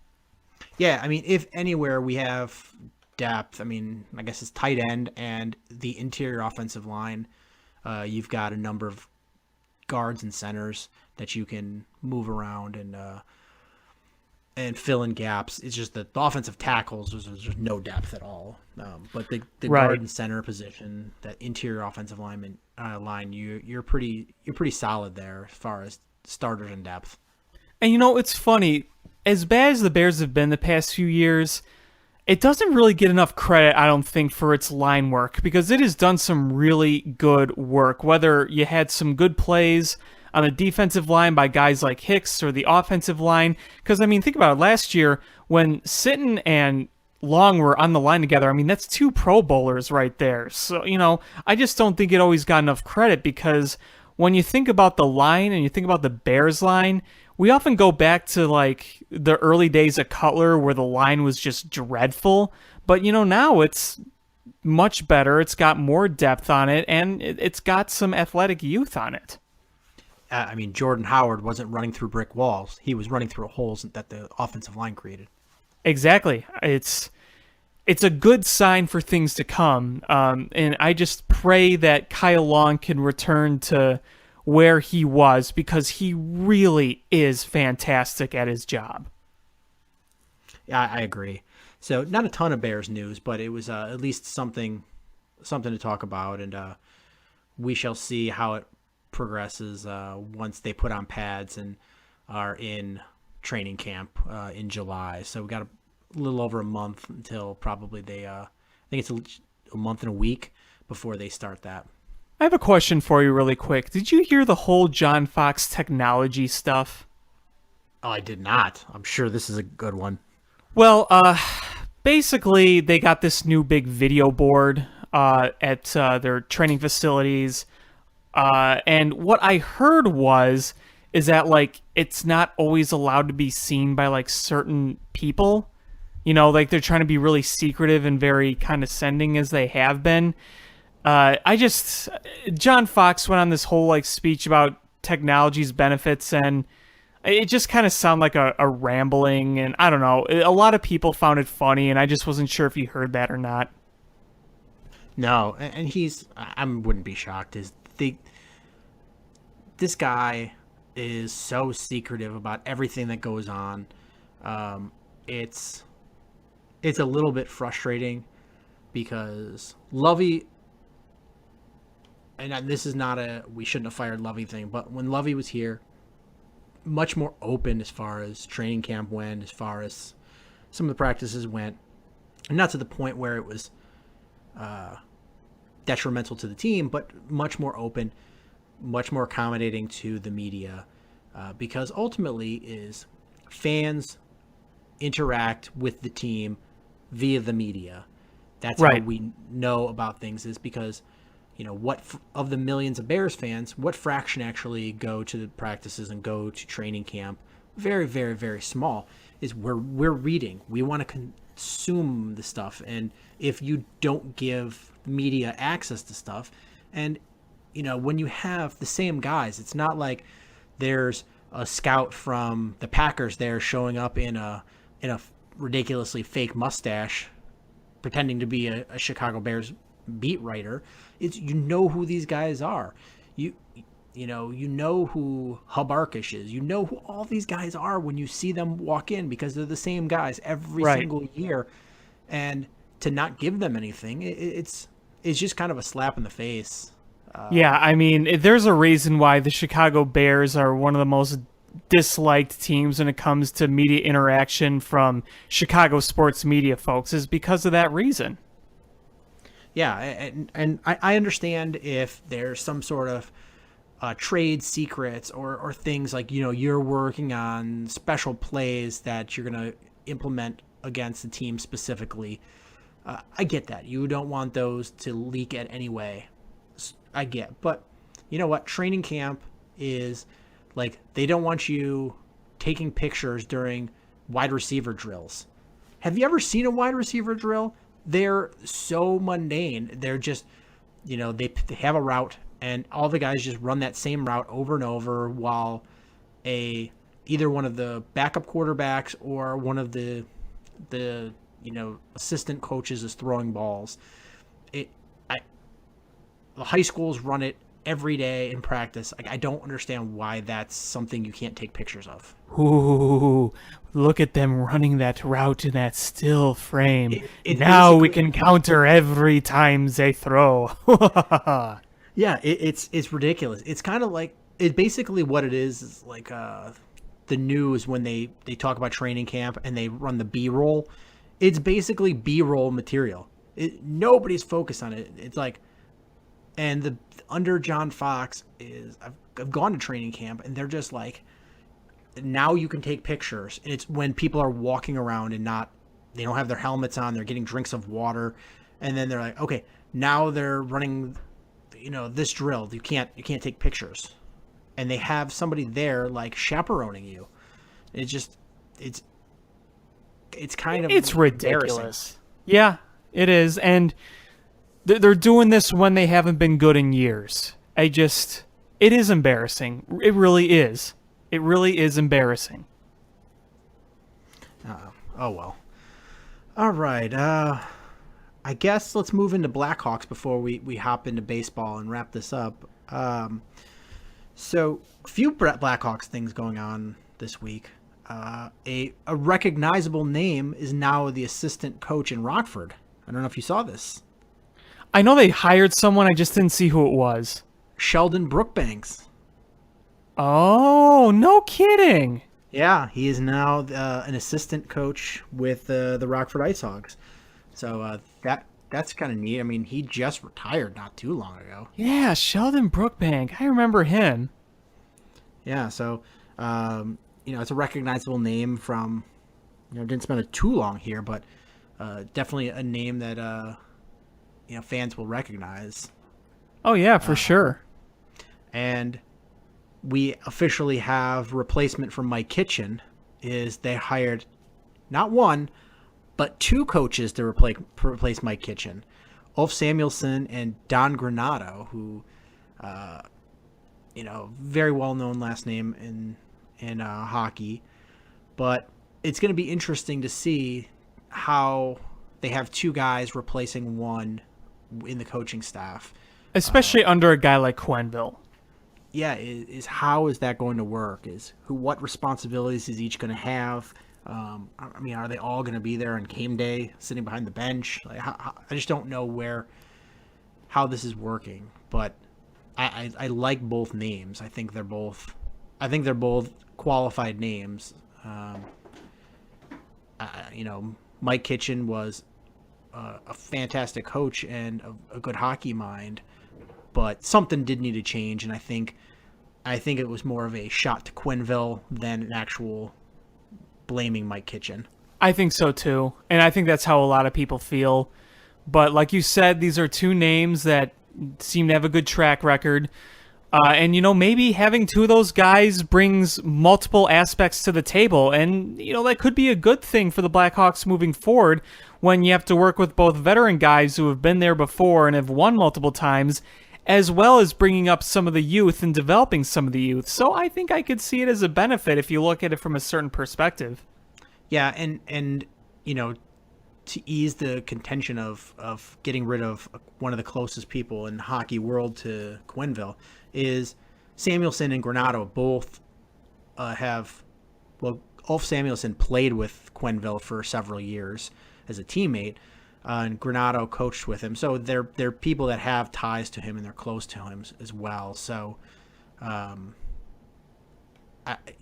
Yeah, I mean, if anywhere we have depth, I mean, I guess it's tight end and the interior offensive line. You've got a number of guards and centers that you can move around and fill in gaps. It's just that the offensive tackles, there's just no depth at all. But the Right. guard and center position, that interior offensive line, you're pretty solid there as far as starters and depth. And you know, it's funny, as bad as the Bears have been the past few years, it doesn't really get enough credit, I don't think, for its line work, because it has done some really good work, whether you had some good plays on the defensive line by guys like Hicks or the offensive line. Because, I mean, think about it. Last year, when Sitton and Long were on the line together, I mean, that's two Pro Bowlers right there. So, you know, I just don't think it always got enough credit, because when you think about the line and you think about the Bears line, we often go back to like the early days of Cutler where the line was just dreadful. But, you know, now it's much better. It's got more depth on it, and it's got some athletic youth on it. I mean, Jordan Howard wasn't running through brick walls. He was running through holes that the offensive line created. Exactly. It's a good sign for things to come. And I just pray that Kyle Long can return to where he was, because he really is fantastic at his job. Yeah, I agree. So not a ton of Bears news, but it was at least something to talk about, and we shall see how it progresses once they put on pads and are in training camp in July. So we got a little over a month until probably they I think it's a month and a week before they start that. I have a question for you really quick. Did you hear the whole John Fox technology stuff? Oh, I did not. I'm sure this is a good one. Well, basically, they got this new big video board at their training facilities. And what I heard is that, like, it's not always allowed to be seen by, like, certain people. You know, like, they're trying to be really secretive and very condescending, as they have been. John Fox went on this whole, like, speech about technology's benefits, and it just kind of sounded like a rambling, and I don't know. A lot of people found it funny, and I just wasn't sure if you heard that or not. No, and I wouldn't be shocked. This guy is so secretive about everything that goes on. It's a little bit frustrating because Lovey, and this is not we shouldn't have fired Lovey thing, but when Lovey was here, much more open as far as training camp went, as far as some of the practices went, and not to the point where it was detrimental to the team, but much more open, much more accommodating to the media, because ultimately is fans interact with the team via the media. That's right. How we know about things, is because, you know, what of the millions of Bears fans, what fraction actually go to the practices and go to training camp? Very, very, very small. is we're reading. We want to consume the stuff, and if you don't give media access to stuff, and when you have the same guys, it's not like there's a scout from the Packers there showing up in a ridiculously fake mustache, pretending to be a Chicago Bears beat writer. It's who these guys are. You know who Hub Arkish is. You know who all these guys are when you see them walk in, because they're the same guys every single year. And to not give them anything, it's just kind of a slap in the face. Yeah, I mean, there's a reason why the Chicago Bears are one of the most disliked teams when it comes to media interaction from Chicago sports media folks, is because of that reason. Yeah, and I understand if there's some sort of trade secrets or things like, you're working on special plays that you're going to implement against the team specifically. I get that. You don't want those to leak at any way. I get. But you know what? Training camp is like, they don't want you taking pictures during wide receiver drills. Have you ever seen a wide receiver drill? They're so mundane. They're just, they have a route, and all the guys just run that same route over and over while either one of the backup quarterbacks or one of the assistant coaches is throwing balls. The high schools run it every day in practice. I don't understand why that's something you can't take pictures of. Ooh, look at them running that route in that still frame. Now we can counter every time they throw. Yeah, it's ridiculous. It's kind of like, basically what it is like the news when they talk about training camp and they run the B-roll. It's basically B-roll material. Nobody's focused on it. It's like, and under John Fox I've gone to training camp, and they're just like, now you can take pictures. And it's when people are walking around and they don't have their helmets on, they're getting drinks of water, and then they're like, okay, now they're running, this drill. You can't take pictures, and they have somebody there like chaperoning you. It's kind of, it's ridiculous. Yeah, it is, and they're doing this when they haven't been good in years. It is embarrassing. It really is. It really is embarrassing. Oh, well. All right. I guess let's move into Blackhawks before we hop into baseball and wrap this up. So, a few Blackhawks things going on this week. A recognizable name is now the assistant coach in Rockford. I don't know if you saw this. I know they hired someone, I just didn't see who it was. Sheldon Brookbanks. Oh, no kidding. Yeah, he is now an assistant coach with the Rockford Ice Hogs. So that's kind of neat. I mean, he just retired not too long ago. Yeah, Sheldon Brookbank. I remember him. Yeah, so it's a recognizable name from, didn't spend too long here, but definitely a name that fans will recognize. Oh yeah, for sure. And we officially have replacement for Mike Kitchen. Is they hired not one, but two coaches to replace Mike Kitchen, Ulf Samuelsson and Don Granato, who, very well known last name in hockey. But it's going to be interesting to see how they have two guys replacing one in the coaching staff, especially under a guy like Quenneville. Yeah, how is that going to work? What responsibilities is each going to have? Are they all going to be there on game day, sitting behind the bench? I just don't know how this is working. But I like both names. I think they're both qualified names. Mike Kitchen was a fantastic coach and a good hockey mind, but something did need to change, and I think it was more of a shot to Quenneville than an actual blaming Mike Kitchen. I think so too, and I think that's how a lot of people feel. But like you said, these are two names that seem to have a good track record. And, maybe having two of those guys brings multiple aspects to the table. And, that could be a good thing for the Blackhawks moving forward when you have to work with both veteran guys who have been there before and have won multiple times, as well as bringing up some of the youth and developing some of the youth. So I think I could see it as a benefit if you look at it from a certain perspective. Yeah, and to ease the contention of getting rid of one of the closest people in hockey world to Quenneville is Samuelsson and Granato both Ulf Samuelsson played with Quenneville for several years as a teammate, and Granato coached with him. So they're people that have ties to him and they're close to him as well. So,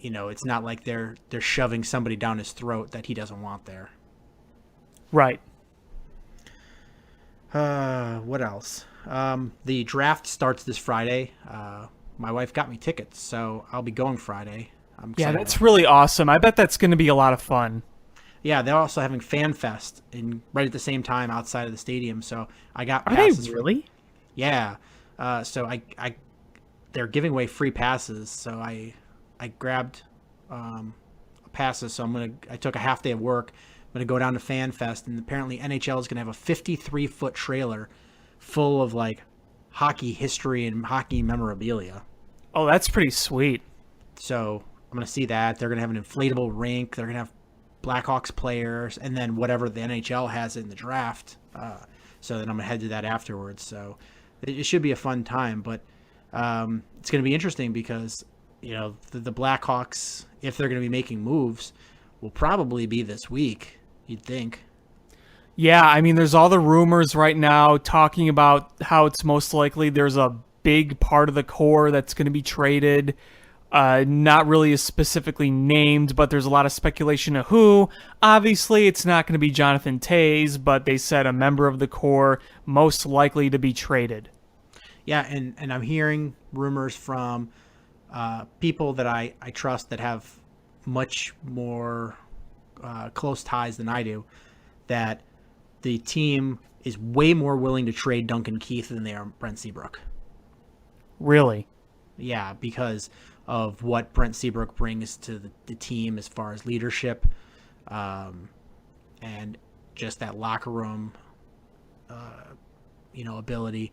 it's not like they're shoving somebody down his throat that he doesn't want there. Right. What else? The draft starts this Friday. My wife got me tickets, so I'll be going Friday. I'm excited. Yeah, that's really awesome. I bet that's going to be a lot of fun. Yeah, they're also having Fan Fest right at the same time outside of the stadium. So I got Are passes. they really? Yeah. So I they're giving away free passes. So I grabbed passes. So I took a half day of work. I'm going to go down to Fan Fest, and apparently NHL is going to have a 53-foot trailer full of like hockey history and hockey memorabilia. Oh, that's pretty sweet. So I'm going to see that. They're going to have an inflatable rink. They're going to have Blackhawks players, and then whatever the NHL has in the draft. So then I'm going to head to that afterwards. So it should be a fun time, but it's going to be interesting because, the Blackhawks, if they're going to be making moves, will probably be this week, you'd think. Yeah, I mean, there's all the rumors right now talking about how it's most likely there's a big part of the core that's going to be traded. Not really specifically named, but there's a lot of speculation of who. Obviously, it's not going to be Jonathan Toews, but they said a member of the core most likely to be traded. Yeah, and I'm hearing rumors from people that I trust that have much more close ties than I do, that the team is way more willing to trade Duncan Keith than they are Brent Seabrook. Really? Yeah, because of what Brent Seabrook brings to the team as far as leadership, and just that locker room, ability.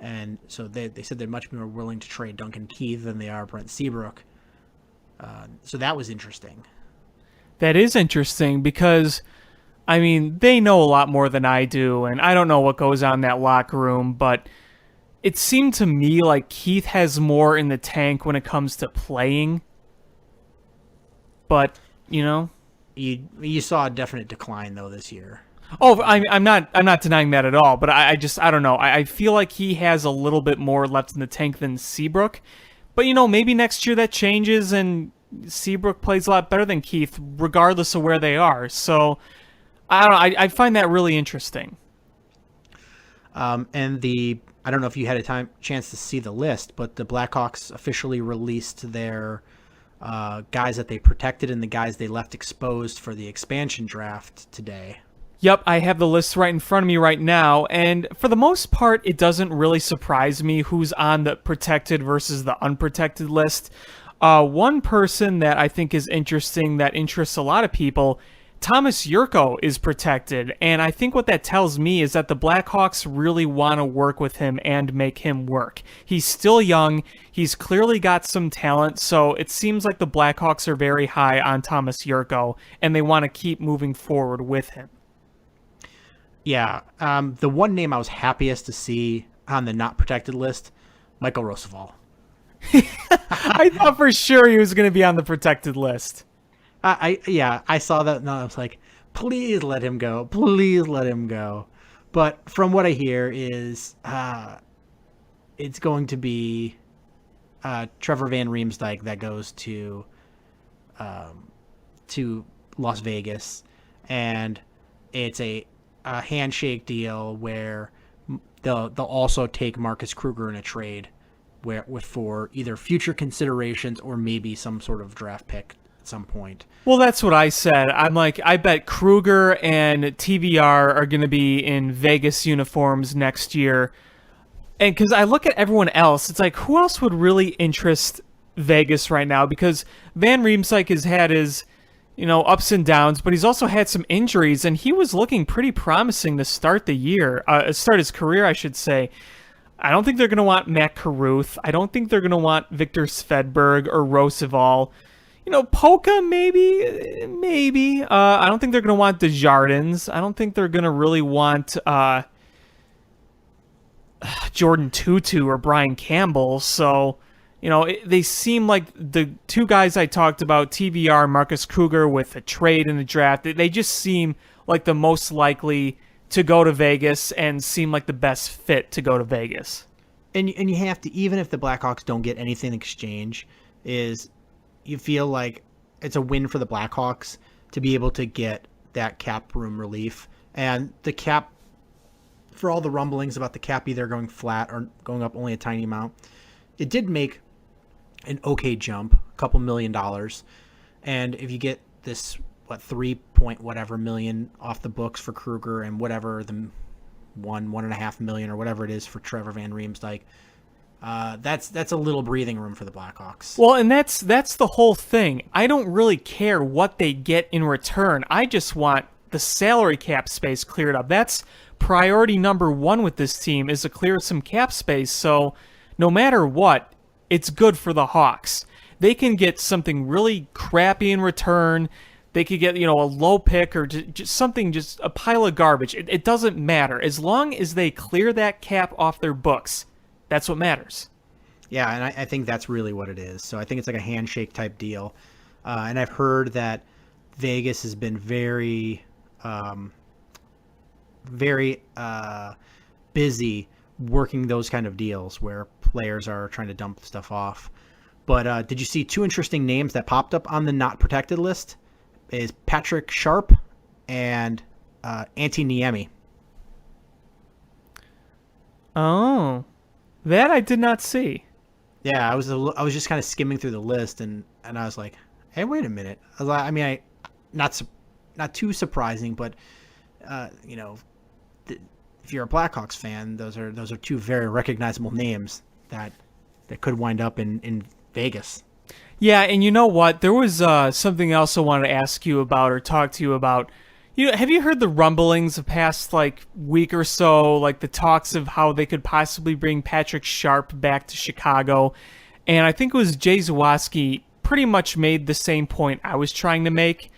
And so they said they're much more willing to trade Duncan Keith than they are Brent Seabrook. So that was interesting. That is interesting because, I mean, they know a lot more than I do, and I don't know what goes on in that locker room, but it seemed to me like Keith has more in the tank when it comes to playing. But, You saw a definite decline, though, this year. Oh, I'm not denying that at all, but I don't know. I feel like he has a little bit more left in the tank than Seabrook. But, maybe next year that changes and Seabrook plays a lot better than Keith, regardless of where they are. So, I don't know. I find that really interesting. And I don't know if you had a chance to see the list, but the Blackhawks officially released their guys that they protected and the guys they left exposed for the expansion draft today. Yep, I have the list right in front of me right now, and for the most part, it doesn't really surprise me who's on the protected versus the unprotected list. One person that I think is interesting, that interests a lot of people, Thomas Yurko is protected, and I think what that tells me is that the Blackhawks really want to work with him and make him work. He's still young, he's clearly got some talent, so it seems like the Blackhawks are very high on Thomas Yurko, and they want to keep moving forward with him. Yeah, the one name I was happiest to see on the not protected list, Michael Roosevelt. I thought for sure he was going to be on the protected list. I saw that and I was like, please let him go. Please let him go. But from what I hear is it's going to be Trevor Van Riemsdyk that goes to Las Vegas, and it's a handshake deal where they'll also take Marcus Kruger in a trade for either future considerations or maybe some sort of draft pick at some point. Well, that's what I said. I'm like, I bet Kruger and TVR are going to be in Vegas uniforms next year. And because I look at everyone else, it's like, who else would really interest Vegas right now? Because Van Riemsdyk has had his, ups and downs, but he's also had some injuries, and he was looking pretty promising to start his career, I should say. I don't think they're going to want Matt Carruth. I don't think they're going to want Victor Svedberg or Roosevelt. Polka, maybe. I don't think they're going to want Desjardins. I don't think they're going to really want Jordan Tutu or Brian Campbell. So, they seem like the two guys I talked about, TVR, Marcus Kruger, with a trade in the draft, they just seem like the most likely to go to Vegas and seem like the best fit to go to Vegas. And you have to, even if the Blackhawks don't get anything in exchange, you feel like it's a win for the Blackhawks to be able to get that cap room relief. And the cap, for all the rumblings about the cap either going flat or going up only a tiny amount, it did make an okay jump, a couple $1 million. And if you get this, 3 point whatever million off the books for Kruger and whatever the 1.5 million or whatever it is for Trevor Van Riemsdyk, that's a little breathing room for the Blackhawks. Well, and that's the whole thing. I don't really care what they get in return. I just want the salary cap space cleared up. That's priority number one with this team, is to clear some cap space. So no matter what, it's good for the Hawks. They can get something really crappy in return. They could get, a low pick or just something, just a pile of garbage. It doesn't matter. As long as they clear that cap off their books, that's what matters. Yeah, and I think that's really what it is. So I think it's like a handshake type deal. And I've heard that Vegas has been very busy working those kind of deals where players are trying to dump stuff off. But did you see two interesting names that popped up on the not protected list? Is Patrick Sharp and Antti Niemi. Oh, that I did not see. Yeah, I was just kind of skimming through the list, and I was like, hey, wait a minute. Not too surprising, but if you're a Blackhawks fan, those are two very recognizable names that could wind up in Vegas. Yeah, and you know what? There was something else I wanted to ask you about or talk to you about. Have you heard the rumblings of past week or so, like the talks of how they could possibly bring Patrick Sharp back to Chicago? And I think it was Jay Zawaski pretty much made the same point I was trying to make.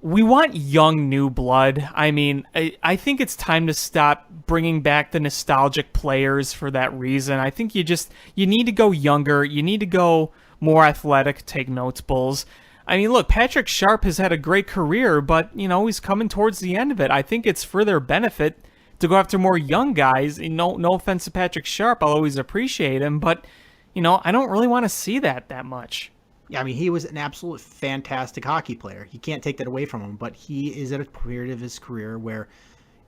We want young new blood. I mean, I think it's time to stop bringing back the nostalgic players for that reason. I think you need to go younger. You need to go more athletic. Take notes, Bulls. I mean, look, Patrick Sharp has had a great career, but, he's coming towards the end of it. I think it's for their benefit to go after more young guys. No offense to Patrick Sharp. I'll always appreciate him, but, I don't really want to see that much. Yeah, I mean, he was an absolute fantastic hockey player. You can't take that away from him, but he is at a period of his career where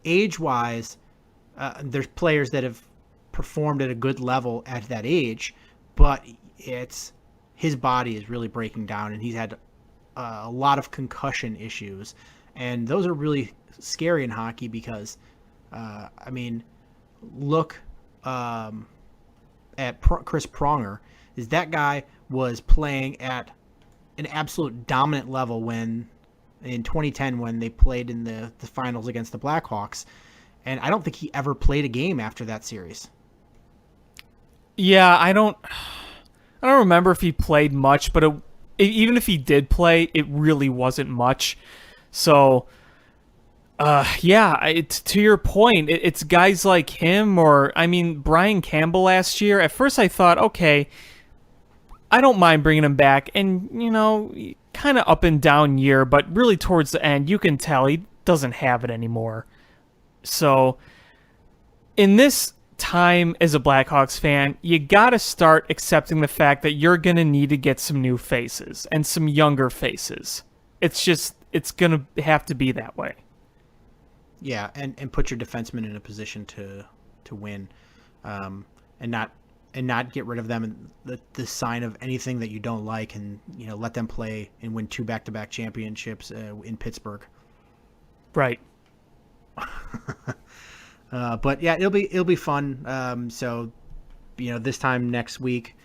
age-wise, there's players that have performed at a good level at that age, but his body is really breaking down, and he's had a lot of concussion issues, and those are really scary in hockey because, look at Chris Pronger. Is that guy was playing at an absolute dominant level when in 2010 when they played in the finals against the Blackhawks, and I don't think he ever played a game after that series. Yeah, I don't remember if he played much, but even if he did play, it really wasn't much. So, to your point, it's guys like him or, Brian Campbell last year. At first I thought, okay, I don't mind bringing him back. And, kind of up and down year, but really towards the end, you can tell he doesn't have it anymore. So, in this time as a Blackhawks fan, you gotta start accepting the fact that you're gonna need to get some new faces and some younger faces. It's gonna have to be that way. Yeah, and put your defensemen in a position to win, and not get rid of them and the sign of anything that you don't like, and let them play and win 2 back-to-back championships in Pittsburgh. Right. But yeah, it'll be fun. So, this time next week,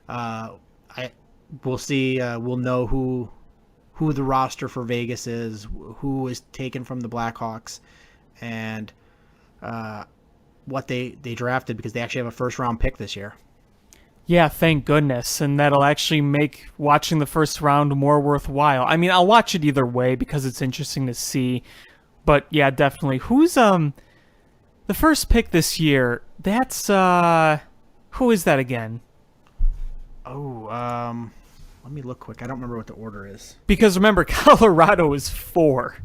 we'll see. We'll know who the roster for Vegas is, who is taken from the Blackhawks, and what they drafted, because they actually have a first round pick this year. Yeah, thank goodness. And that'll actually make watching the first round more worthwhile. I mean, I'll watch it either way because it's interesting to see. But yeah, definitely. Who's the first pick this year? That's who is that again? Oh, let me look quick. I don't remember what the order is. Because remember, Colorado is 4.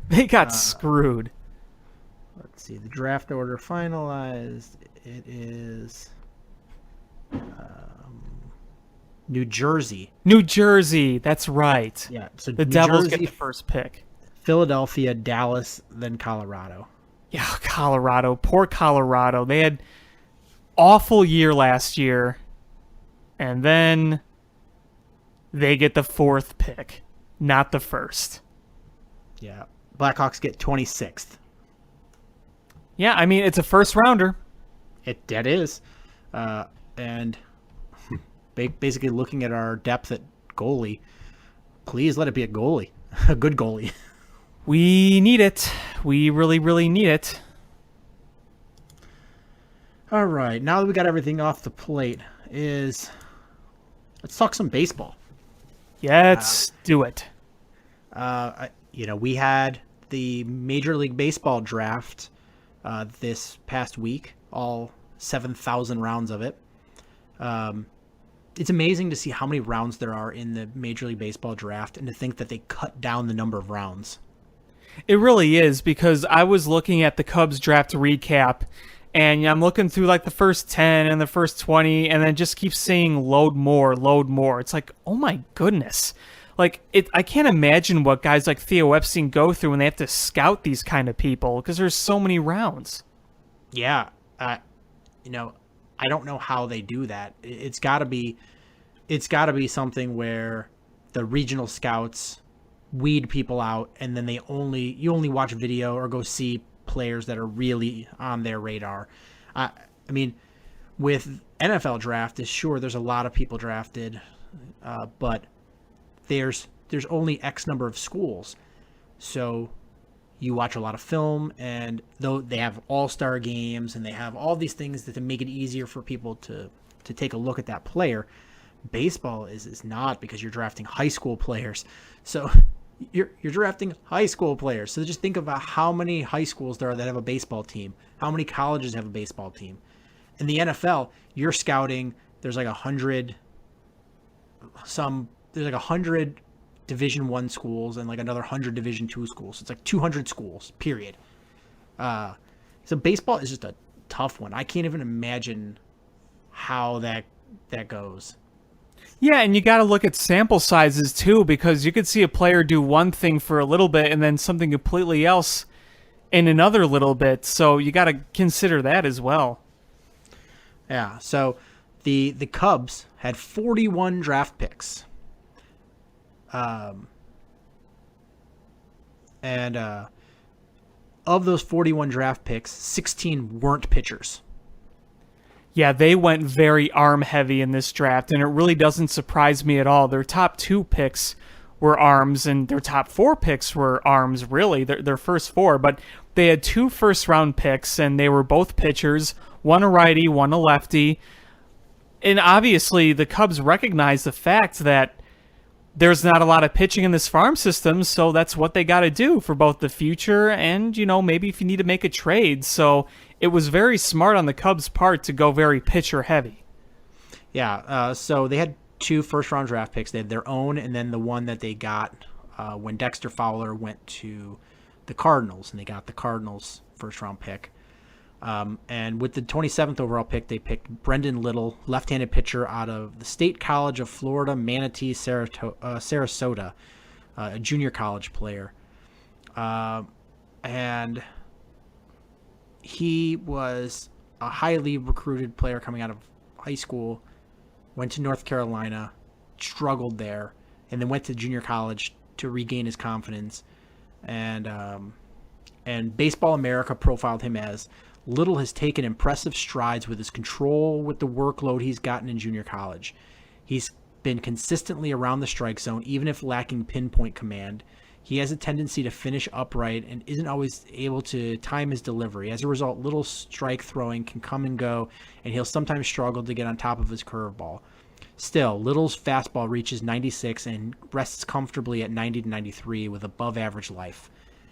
They got screwed. Let's see. The draft order finalized. It is New Jersey. New Jersey, that's right. Yeah, so the New Devils Jersey, get the first pick. Philadelphia, Dallas, then Colorado. Yeah, Colorado. Poor Colorado. They had awful year last year. And then they get the 4th pick, not the 1st. Yeah. Blackhawks get 26th. Yeah, I mean, it's a first rounder. That is. And basically looking at our depth at goalie, please let it be a goalie. A good goalie. We need it. We really, really need it. All right. Now that we got everything off the plate, let's talk some baseball. Yeah, let's do it. We had the Major League Baseball draft this past week, all 7,000 rounds of it. It's amazing to see how many rounds there are in the Major League Baseball draft, and to think that they cut down the number of rounds. It really is, because I was looking at the Cubs draft recap, and I'm looking through like the first 10 and the first 20, and then just keep saying load more, load more. It's like, oh my goodness. Like, I can't imagine what guys like Theo Epstein go through when they have to scout these kind of people, because there's so many rounds. Yeah. I don't know how they do that. It's got to be something where the regional scouts weed people out, and then you only watch video or go see players that are really on their radar. I mean, with NFL draft, there's a lot of people drafted, but there's only X number of schools. So you watch a lot of film, and though they have all-star games and they have all these things that make it easier for people to take a look at that player, baseball is not, because you're drafting high school players. So you're drafting high school players. So just think about how many high schools there are that have a baseball team, how many colleges have a baseball team. In the NFL, you're scouting, there's like 100 Division I schools and like another 100 Division II schools. It's like 200 schools, period. So baseball is just a tough one. I can't even imagine how that goes. Yeah, and you got to look at sample sizes too, because you could see a player do one thing for a little bit and then something completely else in another little bit. So you got to consider that as well. Yeah, so the Cubs had 41 draft picks. And of those 41 draft picks, 16 weren't pitchers. Yeah, they went very arm heavy in this draft, and it really doesn't surprise me at all. Their top 2 picks were arms, and their top 4 picks were arms, really, their first 4. But they had 2 first-round picks, and they were both pitchers, one a righty, one a lefty. And obviously, the Cubs recognize the fact that there's not a lot of pitching in this farm system, so that's what they got to do for both the future and, maybe if you need to make a trade. So it was very smart on the Cubs' part to go very pitcher heavy. Yeah, so they had 2 first-round draft picks. They had their own, and then the one that they got when Dexter Fowler went to the Cardinals, and they got the Cardinals' first-round pick. And with the 27th overall pick, they picked Brendan Little, left-handed pitcher out of the State College of Florida, Manatee, Sarasota, a junior college player. And he was a highly recruited player coming out of high school, went to North Carolina, struggled there, and then went to junior college to regain his confidence. And And Baseball America profiled him as Little has taken impressive strides with his control with the workload he's gotten in junior college. He's been consistently around the strike zone, even if lacking pinpoint command. He has a tendency to finish upright and isn't always able to time his delivery. As a result, Little's strike throwing can come and go, and he'll sometimes struggle to get on top of his curveball. Still, Little's fastball reaches 96 and rests comfortably at 90 to 93 with above average life.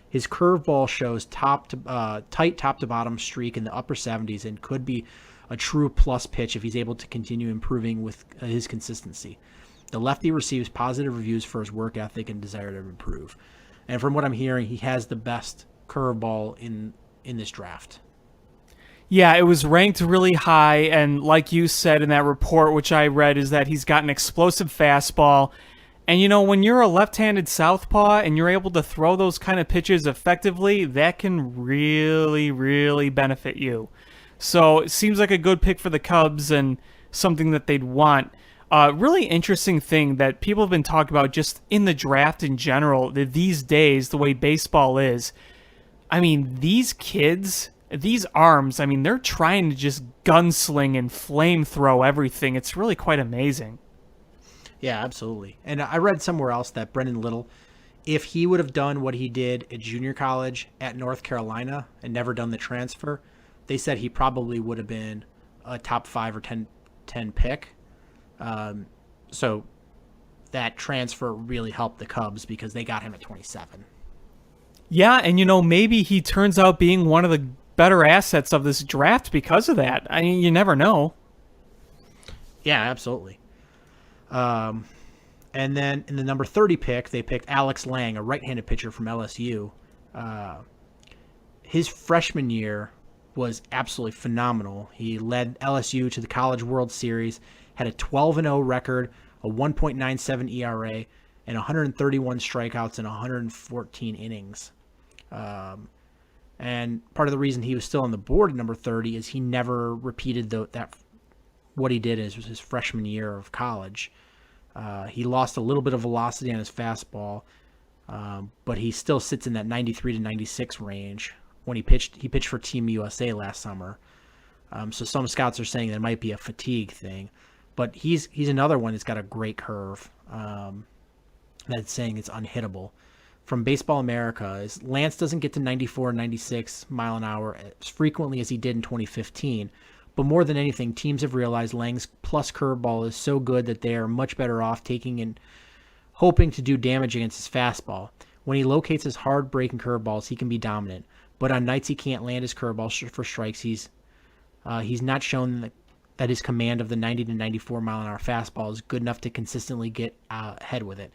His curveball shows tight top to bottom streak in the upper 70s and could be a true plus pitch if he's able to continue improving with his consistency. The lefty receives positive reviews for his work ethic and desire to improve. And from what I'm hearing, he has the best curveball in this draft. Yeah, it was ranked really high, and like you said in that report, which I read, is that he's got an explosive fastball. And, you know, when you're a left-handed southpaw and you're able to throw those kind of pitches effectively, that can really, really benefit you. So it seems like a good pick for the Cubs and something that they'd want. Really interesting thing that people have been talking about just in the draft in general, that these days, the way baseball is, I mean, these kids, these arms, I mean, they're trying to just gunsling and flamethrow everything. It's really quite amazing. Yeah, absolutely. And I read somewhere else that Brendan Little, if he would have done what he did at junior college at North Carolina and never done the transfer, they said he probably would have been a top 5 or 10 pick. So that transfer really helped the Cubs because they got him at 27. Yeah, and you know, maybe he turns out being one of the better assets of this draft because of that. I mean, you never know. Yeah, absolutely. And then in the number 30 pick, they picked Alex Lang, a right-handed pitcher from LSU. His freshman year was absolutely phenomenal. He led LSU to the College World Series, had a 12-0 record, a 1.97 ERA, and 131 strikeouts in 114 innings. And part of the reason he was still on the board at number 30 is he never repeated what he did as his freshman year of college. He lost a little bit of velocity on his fastball, but he still sits in that 93 to 96 range. When he pitched for Team USA last summer. So some scouts are saying that it might be a fatigue thing, but he's another one that's got a great curve. That's saying it's unhittable. From Baseball America, Lance doesn't get to 94 and 96 mile an hour as frequently as he did in 2015. But more than anything, teams have realized Lang's plus curveball is so good that they are much better off taking and hoping to do damage against his fastball. When he locates his hard-breaking curveballs, he can be dominant. But on nights he can't land his curveball for strikes, he's not shown that his command of the 90 to 94 mile an hour fastball is good enough to consistently get ahead with it.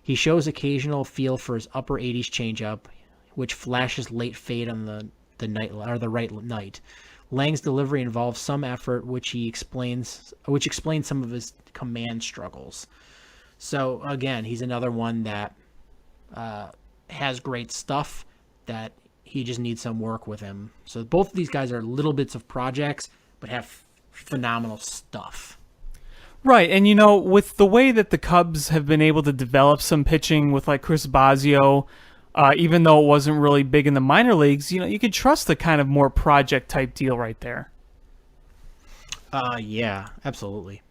He shows occasional feel for his upper 80s changeup, which flashes late fade on the night or the right night. Lang's delivery involves some effort, which explains some of his command struggles. So again, he's another one that has great stuff that he just needs some work with him. So both of these guys are little bits of projects, but have phenomenal stuff. Right, and you know, with the way that the Cubs have been able to develop some pitching with like Chris Bosio, even though it wasn't really big in the minor leagues, you know, you could trust the kind of more project type deal right there. Yeah, absolutely.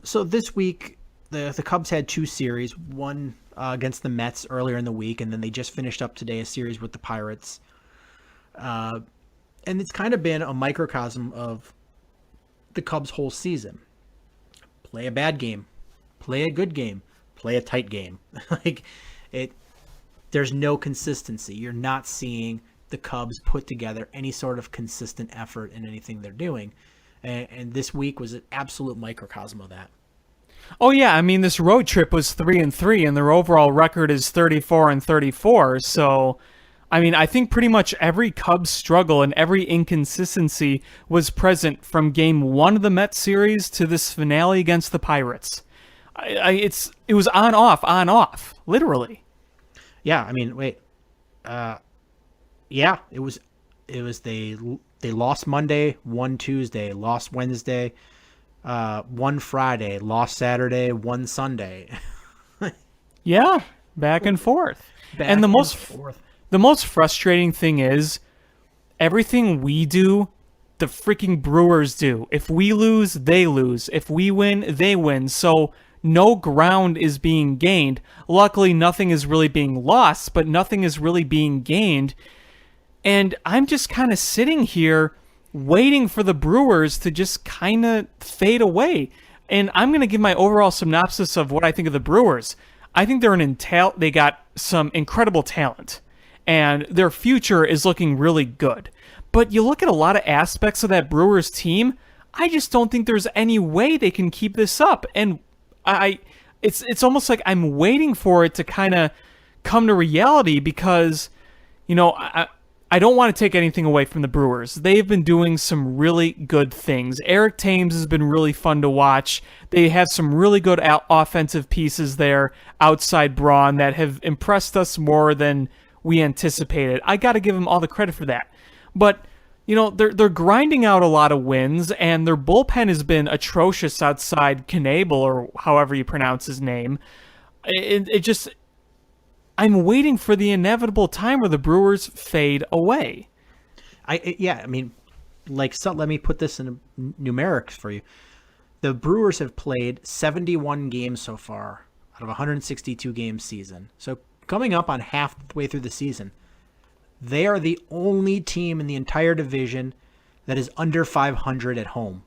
So this week, the Cubs had 2 series, one against the Mets earlier in the week, and then they just finished up today a series with the Pirates. And it's kind of been a microcosm of the Cubs' whole season. Play a bad game, play a good game, play a tight game. There's no consistency. You're not seeing the Cubs put together any sort of consistent effort in anything they're doing. And this week was an absolute microcosm of that. Oh yeah, I mean, this road trip was 3-3, and their overall record is 34-34. So, I mean, I think pretty much every Cubs struggle and every inconsistency was present from Game 1 of the Mets series to this finale against the Pirates. It was on off, literally. Yeah, I mean, wait. Yeah, it was they lost Monday, won Tuesday, lost Wednesday, won Friday, lost Saturday, won Sunday. Yeah, back and forth. the most frustrating thing is everything we do, the freaking Brewers do. If we lose, they lose. If we win, they win. So no ground is being gained. Luckily, nothing is really being lost, but nothing is really being gained. And I'm just kind of sitting here waiting for the Brewers to just kind of fade away. And I'm going to give my overall synopsis of what I think of the Brewers. I think they got some incredible talent, and their future is looking really good. But you look at a lot of aspects of that Brewers team, I just don't think there's any way they can keep this up. And it's almost like I'm waiting for it to kind of come to reality because, I don't want to take anything away from the Brewers. They've been doing some really good things. Eric Thames has been really fun to watch. They have some really good offensive pieces there outside Braun that have impressed us more than we anticipated. I got to give them all the credit for that. But, they're grinding out a lot of wins, and their bullpen has been atrocious outside Knebel, or however you pronounce his name. I'm waiting for the inevitable time where the Brewers fade away. Let me put this in numerics for you. The Brewers have played 71 games so far out of a 162-game season. So coming up on halfway through the season, they are the only team in the entire division that is under 500 at home.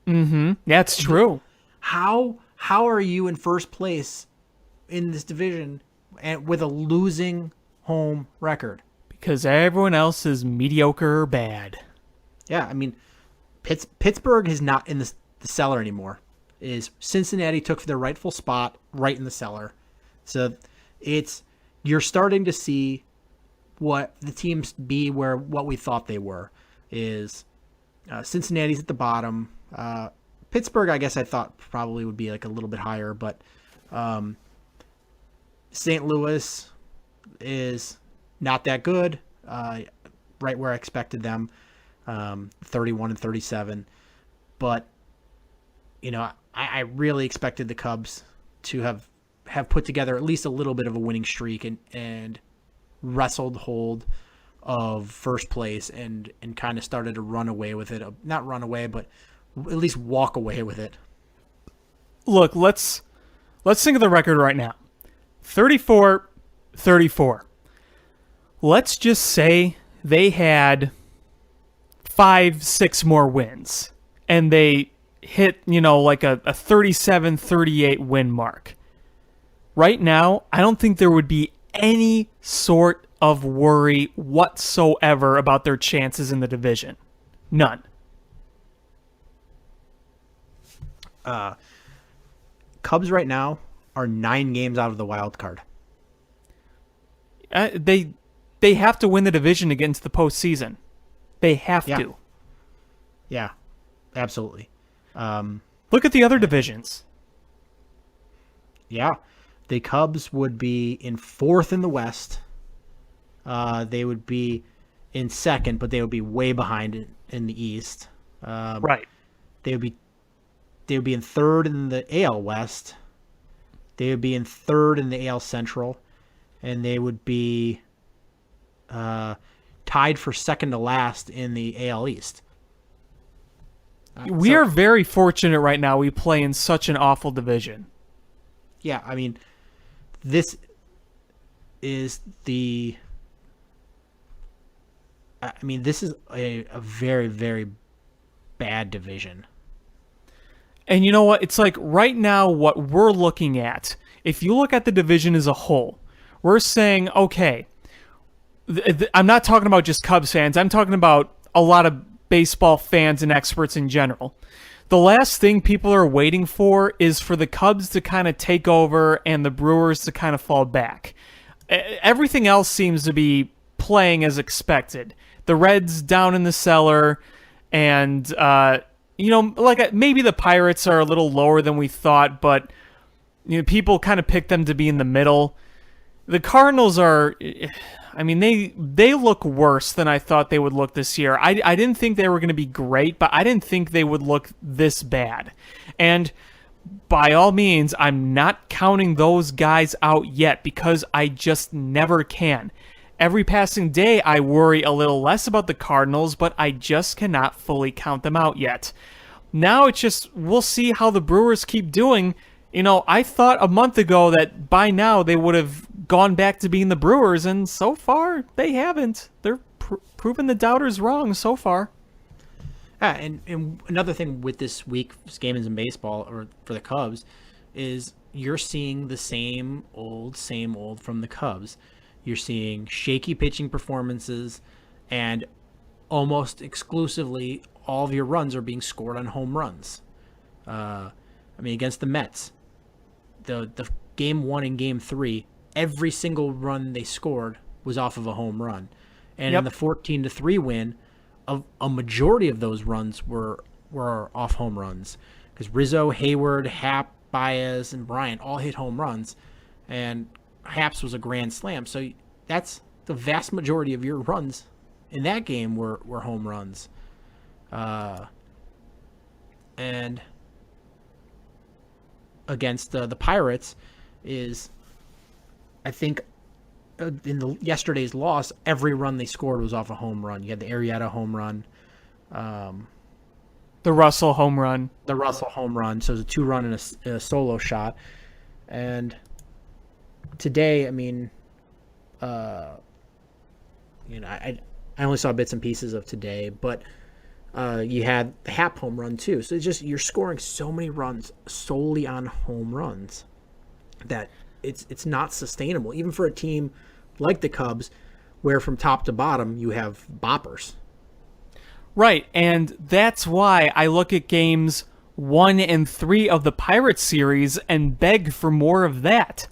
Mm-hmm. That's true. How are you in first place in this division and with a losing home record? Because everyone else is mediocre or bad. Yeah, Pittsburgh is not in the cellar anymore. Cincinnati took their rightful spot right in the cellar. So you're starting to see what the teams be where what we thought they were. Cincinnati's at the bottom. Pittsburgh, I guess I thought probably would be like a little bit higher, but St. Louis is not that good, right where I expected them, 31 and 37. But, I really expected the Cubs to have put together at least a little bit of a winning streak and wrestled hold of first place and kind of started to run away with it. Not run away, but at least walk away with it. Look, let's think of the record right now. 34-34. Let's just say they had 5-6 more wins and they hit, like a 37-38 win mark. Right now, I don't think there would be any sort of worry whatsoever about their chances in the division. None. Cubs right now are 9 games out of the wild card. They have to win the division against the postseason. They have to. Yeah, absolutely. Look at the other divisions. Yeah, the Cubs would be in 4th in the West. They would be in 2nd, but they would be way behind in the East. Right. They would be in 3rd in the AL West. They would be in 3rd in the AL Central, and they would be tied for 2nd to last in the AL East. We are very fortunate right now. We play in such an awful division. Yeah, this is this is a very, very bad division. And you know what? It's like right now what we're looking at, if you look at the division as a whole, we're saying, okay, I'm not talking about just Cubs fans. I'm talking about a lot of baseball fans and experts in general. The last thing people are waiting for is for the Cubs to kind of take over and the Brewers to kind of fall back. Everything else seems to be playing as expected. The Reds down in the cellar, and maybe the Pirates are a little lower than we thought, but people kind of pick them to be in the middle. The Cardinals are, they look worse than I thought they would look this year. I didn't think they were going to be great, but I didn't think they would look this bad. And by all means, I'm not counting those guys out yet because I just never can. every passing day, I worry a little less about the Cardinals, but I just cannot fully count them out yet. Now it's just, we'll see how the Brewers keep doing. I thought a month ago that by now they would have gone back to being the Brewers, and so far they haven't. They're proving the doubters wrong so far. And another thing with this week's games in baseball, or for the Cubs, is you're seeing the same old from the Cubs. You're seeing shaky pitching performances, and almost exclusively all of your runs are being scored on home runs. Against the Mets, the game 1 and game 3, every single run they scored was off of a home run. And in the 14-3 win, a majority of those runs were off home runs, because Rizzo, Hayward, Happ, Baez, and Bryant all hit home runs, and Happ's was a grand slam. So that's the vast majority of your runs in that game were home runs. And against the Pirates is, I think, in yesterday's loss, every run they scored was off a home run. You had the Arrieta home run, the Russell home run. So it was a 2-run and a solo shot. And today, I only saw bits and pieces of today, but you had the Happ home run too. So it's just, you're scoring so many runs solely on home runs that it's not sustainable, even for a team like the Cubs, where from top to bottom you have boppers. Right, and that's why I look at games 1 and 3 of the Pirates series and beg for more of that.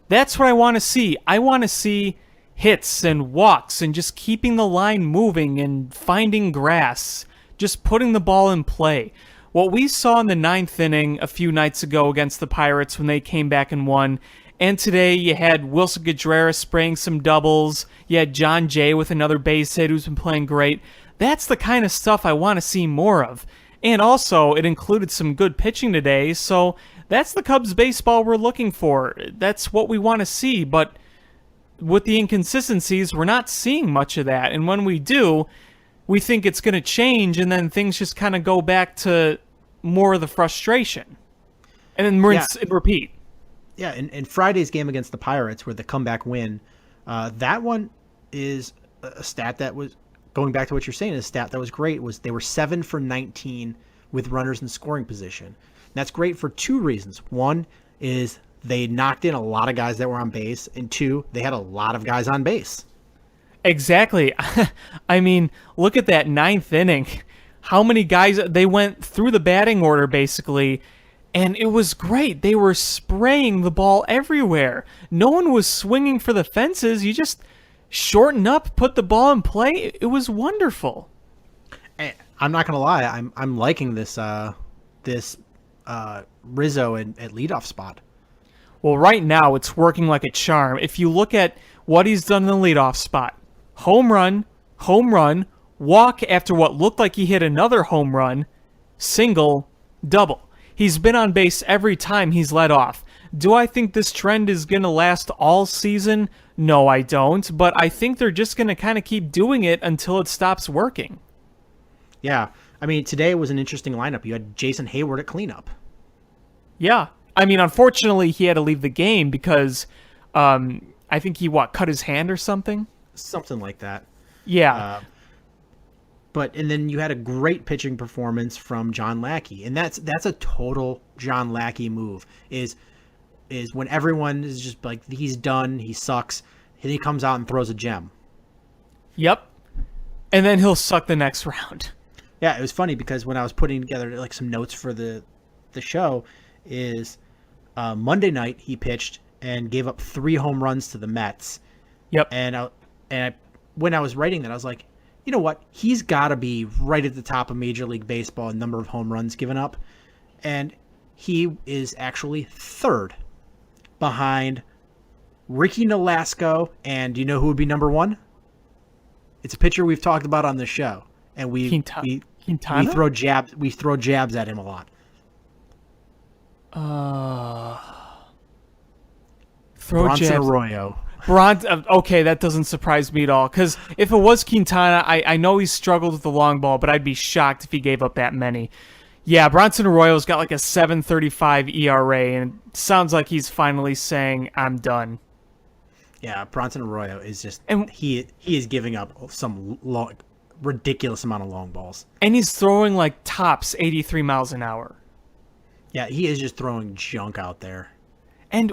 That's what I want to see. I want to see hits and walks and just keeping the line moving and finding grass, just putting the ball in play. What we saw in the 9th inning a few nights ago against the Pirates when they came back and won, and today you had Wilson Contreras spraying some doubles, you had John Jay with another base hit who's been playing great. That's the kind of stuff I want to see more of. And also, it included some good pitching today, so that's the Cubs baseball we're looking for. That's what we want to see, but with the inconsistencies, we're not seeing much of that. And when we do, we think it's going to change, and then things just kind of go back to more of the frustration. And then repeat. Yeah, and Friday's game against the Pirates, where the comeback win, that one is a stat that was, going back to what you're saying, a stat that was great, was they were 7 for 19 with runners in scoring position. And that's great for 2 reasons. One is they knocked in a lot of guys that were on base, and 2, they had a lot of guys on base. Exactly. I mean, look at that 9th inning. How many guys, they went through the batting order basically, and it was great. They were spraying the ball everywhere. No one was swinging for the fences. You just shorten up, put the ball in play. It was wonderful. I'm not gonna lie, I'm liking this Rizzo at leadoff spot. Well, right now it's working like a charm. If you look at what he's done in the leadoff spot, home run, walk after what looked like he hit another home run, single, double. He's been on base every time he's led off. Do I think this trend is going to last all season? No, I don't. But I think they're just going to kind of keep doing it until it stops working. Yeah. I mean, today was an interesting lineup. You had Jason Hayward at cleanup. Yeah. I mean, unfortunately, he had to leave the game because I think he, cut his hand or something? Something like that. Yeah. And then you had a great pitching performance from John Lackey. And that's a total John Lackey move, is when everyone is just like, he's done, he sucks, and he comes out and throws a gem. Yep. And then he'll suck the next round. Yeah, it was funny because when I was putting together like some notes for the show, is Monday night he pitched and gave up 3 home runs to the Mets. Yep. And when I was writing that, I was like, you know what? He's got to be right at the top of Major League Baseball in number of home runs given up. And he is actually 3rd behind Ricky Nolasco. And do you know who would be number 1? It's a pitcher we've talked about on the show. And we throw jabs at him a lot. Throw Bronson jabs. Arroyo. Okay, that doesn't surprise me at all. Because if it was Quintana, I know he's struggled with the long ball, but I'd be shocked if he gave up that many. Yeah, Bronson Arroyo's got like a 7.35 ERA, and it sounds like he's finally saying, I'm done. Yeah, Bronson Arroyo is just And he is giving up some ridiculous amount of long balls. And he's throwing like tops 83 miles an hour. Yeah, he is just throwing junk out there. And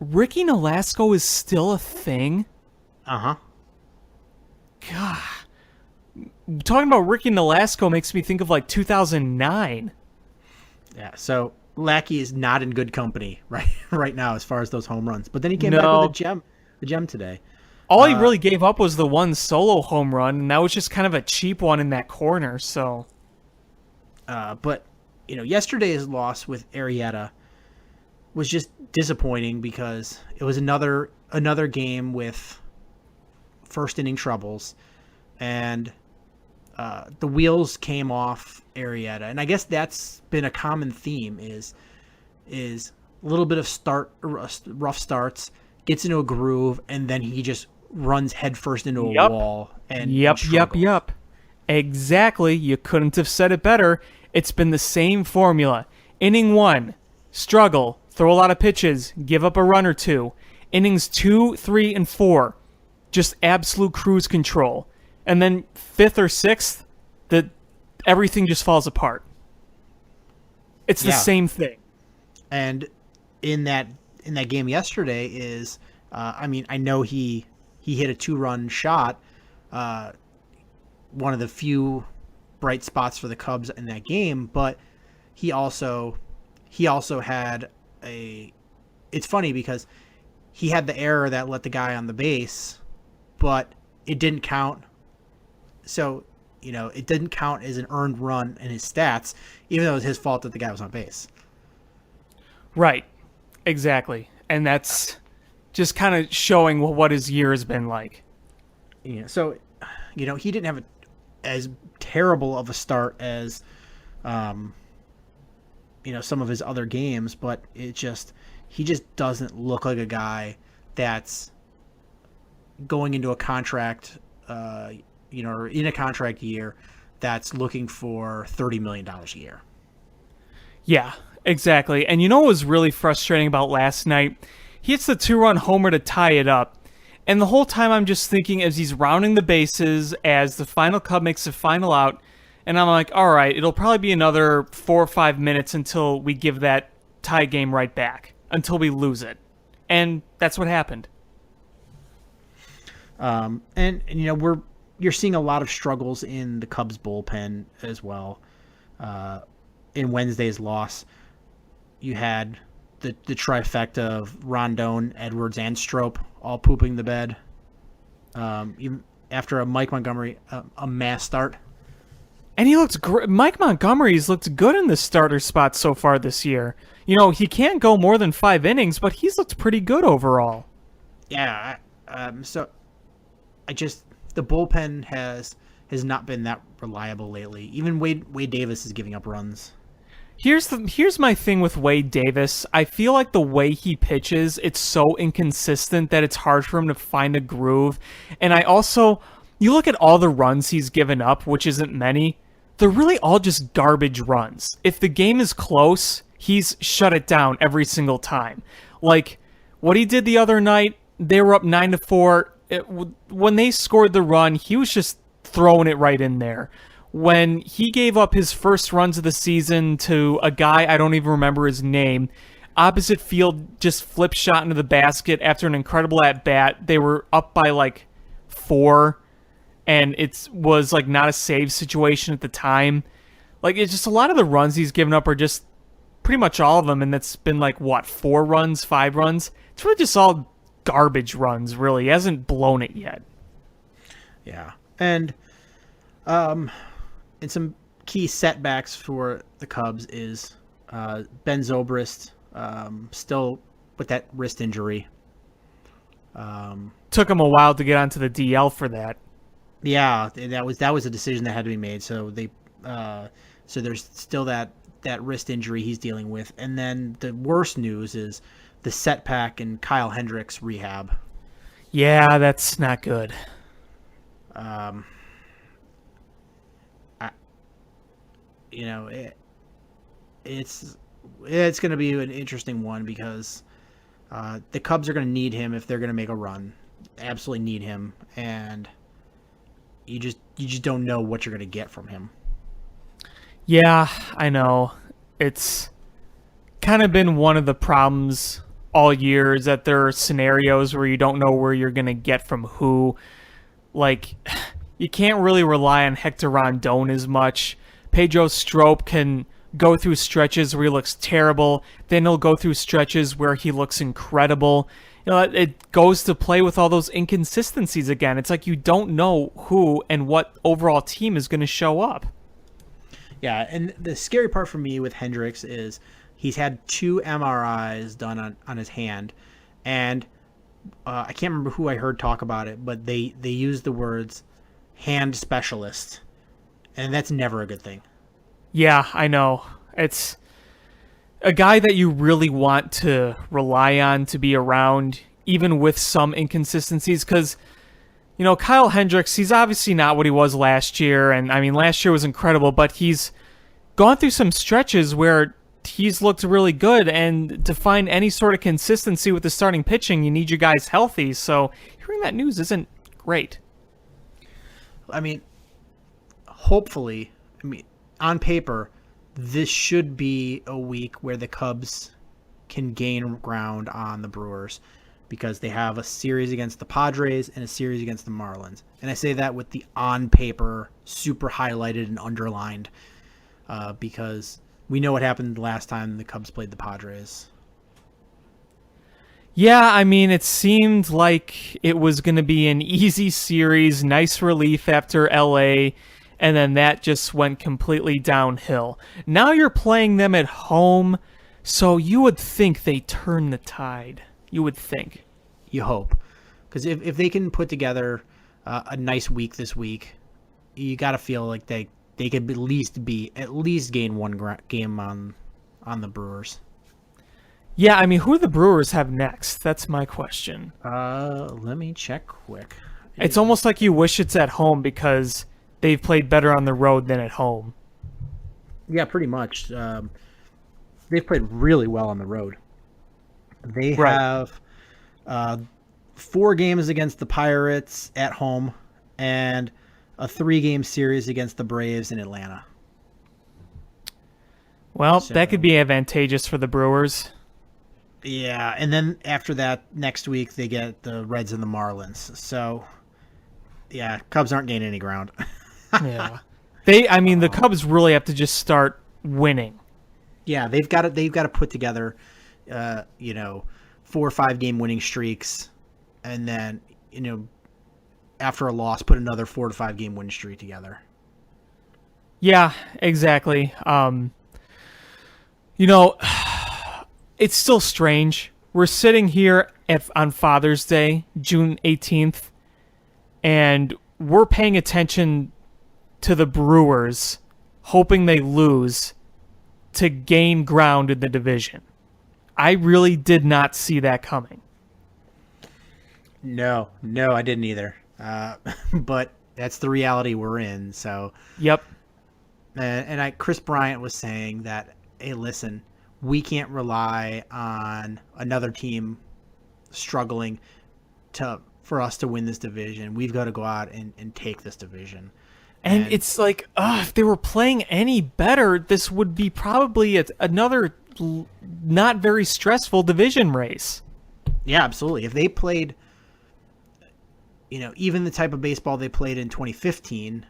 Ricky Nolasco is still a thing? Uh-huh. God. Talking about Ricky Nolasco makes me think of like 2009. Yeah, so Lackey is not in good company right now as far as those home runs. But then he came back with a gem today. All he really gave up was the one solo home run, and that was just kind of a cheap one in that corner. So, but yesterday's loss with Arrieta was just disappointing because it was another game with first inning troubles, and the wheels came off Arrieta, and I guess that's been a common theme is a little bit of rough starts, gets into a groove, and then he just runs headfirst into a wall. And Yep. Exactly. You couldn't have said it better. It's been the same formula. Inning 1, struggle, throw a lot of pitches, give up a run or two. Innings 2, 3, and 4, just absolute cruise control. And then 5th or 6th, everything just falls apart. It's the same thing. And in that game yesterday is, I know he hit a 2-run shot, one of the few bright spots for the Cubs in that game, but he also had it's funny because he had the error that let the guy on the base, but it didn't count. So, it didn't count as an earned run in his stats, even though it was his fault that the guy was on base. Right. Exactly. And that's just kind of showing what his year has been like. Yeah. So, he didn't have as terrible of a start as, some of his other games, but he just doesn't look like a guy that's going into a contract, or in a contract year that's looking for $30 million a year. Yeah, exactly. And what was really frustrating about last night? He hits the 2-run homer to tie it up. And the whole time I'm just thinking as he's rounding the bases, as the final Cub makes the final out, and I'm like, all right, it'll probably be another 4 or 5 minutes until we give that tie game right back, until we lose it. And that's what happened. You're seeing a lot of struggles in the Cubs bullpen as well. In Wednesday's loss, you had the trifecta of Rondon, Edwards, and Strop all pooping the bed. Even after a Mike Montgomery a mass start. And he looks great. Mike Montgomery's looked good in the starter spot so far this year. He can't go more than 5 innings, but he's looked pretty good overall. Yeah. The bullpen has not been that reliable lately. Even Wade Davis is giving up runs. Here's my thing with Wade Davis. I feel like the way he pitches, it's so inconsistent that it's hard for him to find a groove. And you look at all the runs he's given up, which isn't many, they're really all just garbage runs. If the game is close, he's shut it down every single time. Like what he did the other night, they were up 9-4. When they scored the run, he was just throwing it right in there. When he gave up his first runs of the season to a guy, I don't even remember his name, opposite field just flip shot into the basket after an incredible at-bat. They were up by like 4, and it was like not a save situation at the time. Like, it's just a lot of the runs he's given up are just pretty much all of them, and that's been like, 4 runs, 5 runs? It's really just all garbage runs, really. He hasn't blown it yet. Yeah. And some key setbacks for the Cubs is Ben Zobrist still with that wrist injury. Took him a while to get onto the DL for that. Yeah, that was a decision that had to be made. So so there's still that wrist injury he's dealing with. And then the worst news is the setback in Kyle Hendricks' rehab. Yeah, that's not good. It's going to be an interesting one because the Cubs are going to need him if they're going to make a run. Absolutely need him, and you just don't know what you're going to get from him. Yeah, I know. It's kind of been one of the problems all year is that there are scenarios where you don't know where you're going to get from who. Like, you can't really rely on Hector Rondon as much. Pedro Strop can go through stretches where he looks terrible. Then he'll go through stretches where he looks incredible. You know, it goes to play with all those inconsistencies again. It's like you don't know who and what overall team is going to show up. Yeah, and the scary part for me with Hendricks is he's had 2 MRIs done on his hand, and I can't remember who I heard talk about it, but they use the words hand specialist, and that's never a good thing. Yeah, I know. It's a guy that you really want to rely on to be around, even with some inconsistencies, because, you know, Kyle Hendricks, he's obviously not what he was last year, and, I mean, last year was incredible, but he's gone through some stretches where he's looked really good, and to find any sort of consistency with the starting pitching, you need your guys healthy, so hearing that news isn't great. I mean, hopefully, on paper, this should be a week where the Cubs can gain ground on the Brewers because they have a series against the Padres and a series against the Marlins. And I say that with the on paper, super highlighted and underlined because we know what happened last time the Cubs played the Padres. Yeah, I mean, it seemed like it was going to be an easy series, nice relief after LA, and then that just went completely downhill. Now you're playing them at home, so you would think they turn the tide. You would think. You hope. Because if they can put together a nice week this week, you got to feel like they could at least gain one game on the Brewers. Yeah, I mean, who do the Brewers have next? That's my question. Let me check quick. It's almost like you wish it's at home because they've played better on the road than at home. Yeah, pretty much. They've played really well on the road. They have 4 games against the Pirates at home and a 3-game series against the Braves in Atlanta. Well, that could be advantageous for the Brewers. Yeah, and then after that, next week, they get the Reds and the Marlins. So, yeah, Cubs aren't gaining any ground. Yeah. The Cubs really have to just start winning. Yeah, they've got to put together 4 or 5 game winning streaks, and then, after a loss, put another 4 to 5 game winning streak together. Yeah, exactly. It's still strange. We're sitting here on Father's Day, June 18th, and we're paying attention to the Brewers, hoping they lose to gain ground in the division. I really did not see that coming. No, I didn't either. But that's the reality we're in. So, yep. And Chris Bryant was saying that, hey, listen, we can't rely on another team struggling for us to win this division. We've got to go out and take this division. And it's like, if they were playing any better, this would be probably another not very stressful division race. Yeah, absolutely. If they played, even the type of baseball they played in 2015,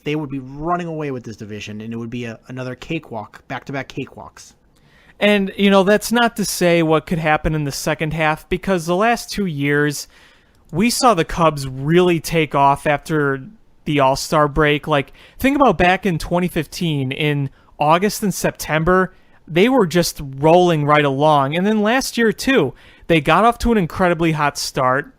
they would be running away with this division, and it would be another cakewalk, back-to-back cakewalks. And, that's not to say what could happen in the second half, because the last 2 years, we saw the Cubs really take off after the All-Star break. Like, think about back in 2015, in August and September, they were just rolling right along. And then last year, too, they got off to an incredibly hot start,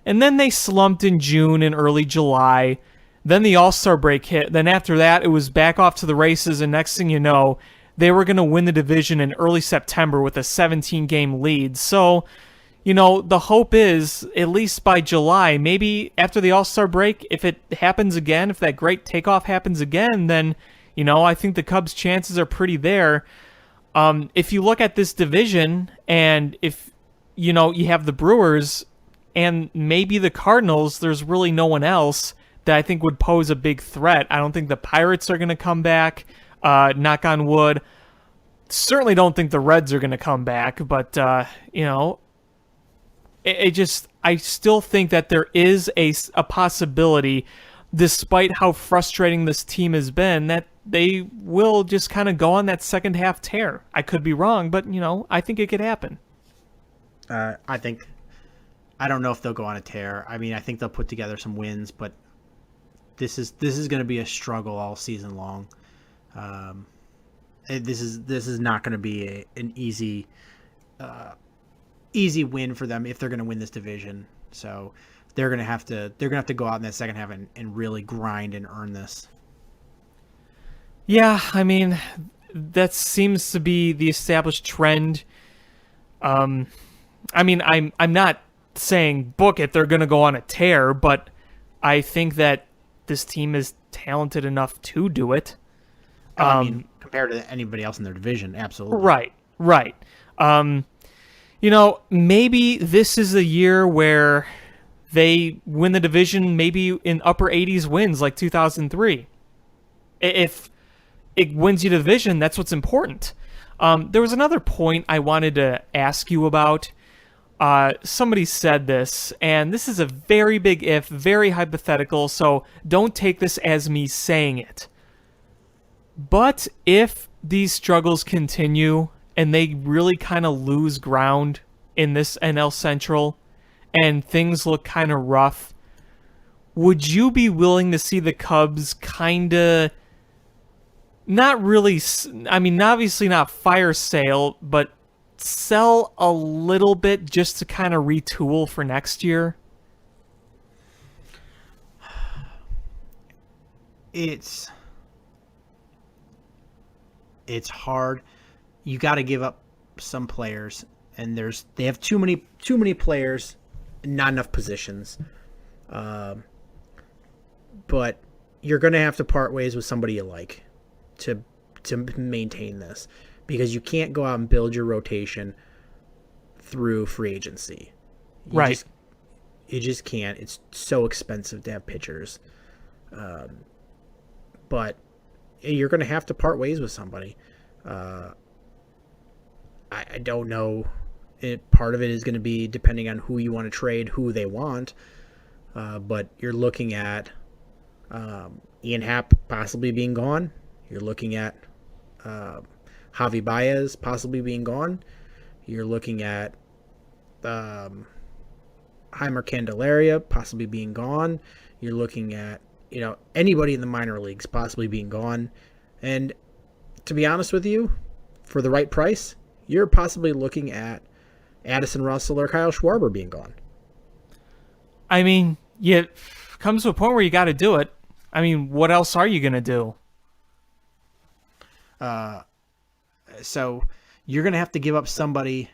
and then they slumped in June and early July. Then the All-Star break hit. Then after that, it was back off to the races, and next thing you know, they were going to win the division in early September with a 17-game lead. So, the hope is at least by July, maybe after the All-Star break, if it happens again, if that great takeoff happens again, then, I think the Cubs' chances are pretty there. If you look at this division and if, you have the Brewers and maybe the Cardinals, there's really no one else that I think would pose a big threat. I don't think the Pirates are going to come back, knock on wood. Certainly don't think the Reds are going to come back, but, I still think that there is a possibility, despite how frustrating this team has been, that they will just kind of go on that second half tear. I could be wrong, but, I think it could happen. I don't know if they'll go on a tear. I mean, I think they'll put together some wins, but this is going to be a struggle all season long. This is not going to be an easy win for them if they're going to win this division. So they're going to have to go out in that second half and really grind and earn this. Yeah, I mean, that seems to be the established trend. I'm not saying book it, they're going to go on a tear, but I think that this team is talented enough to do it. Compared to anybody else in their division, absolutely. Right. Maybe this is a year where they win the division, maybe in upper 80s wins like 2003. If it wins you the division, that's what's important. There was another point I wanted to ask you about. Somebody said this, and this is a very big if, very hypothetical, so don't take this as me saying it. But if these struggles continue and they really kind of lose ground in this NL Central and things look kind of rough, would you be willing to see the Cubs kind of not really, obviously not fire sale, but sell a little bit just to kind of retool for next year? It's hard. You got to give up some players, and they have too many players, not enough positions. But you're going to have to part ways with somebody you like to maintain this, because you can't go out and build your rotation through free agency. You just can't. It's so expensive to have pitchers. But you're going to have to part ways with somebody. I don't know. Part of it is going to be depending on who you want to trade, who they want. But you're looking at Ian Happ possibly being gone. You're looking at Javi Baez possibly being gone. You're looking at Heimer Candelaria possibly being gone. You're looking at anybody in the minor leagues possibly being gone. And to be honest with you, for the right price, you're possibly looking at Addison Russell or Kyle Schwarber being gone. I mean, it comes to a point where you got to do it. I mean, what else are you going to do? So you're going to have to give up somebody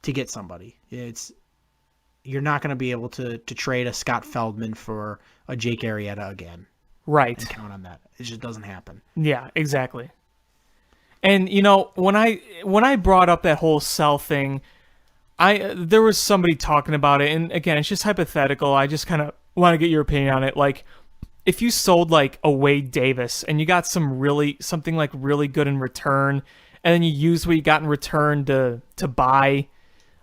to get somebody. You're not going to be able to trade a Scott Feldman for a Jake Arrieta again. Right. And count on that. It just doesn't happen. Yeah, exactly. And when I brought up that whole sell thing, there was somebody talking about it, and again, it's just hypothetical. I just kind of want to get your opinion on it. Like, if you sold like a Wade Davis and you got something like really good in return, and then you used what you got in return to buy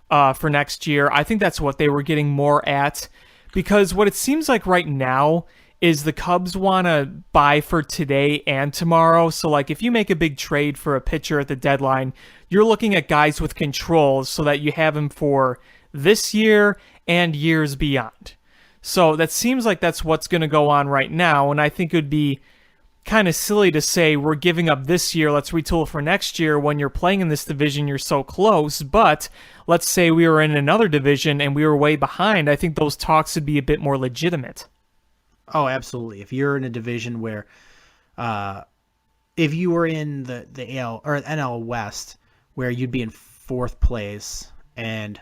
for next year, I think that's what they were getting more at, because what it seems like right now is the Cubs want to buy for today and tomorrow. So like if you make a big trade for a pitcher at the deadline, you're looking at guys with control so that you have him for this year and years beyond. So that seems like that's what's going to go on right now. And I think it would be kind of silly to say we're giving up this year, let's retool for next year, when you're playing in this division, you're so close. But let's say we were in another division and we were way behind. I think those talks would be a bit more legitimate. Oh, absolutely. If you're in a division where, if you were in the AL or NL West, where you'd be in fourth place and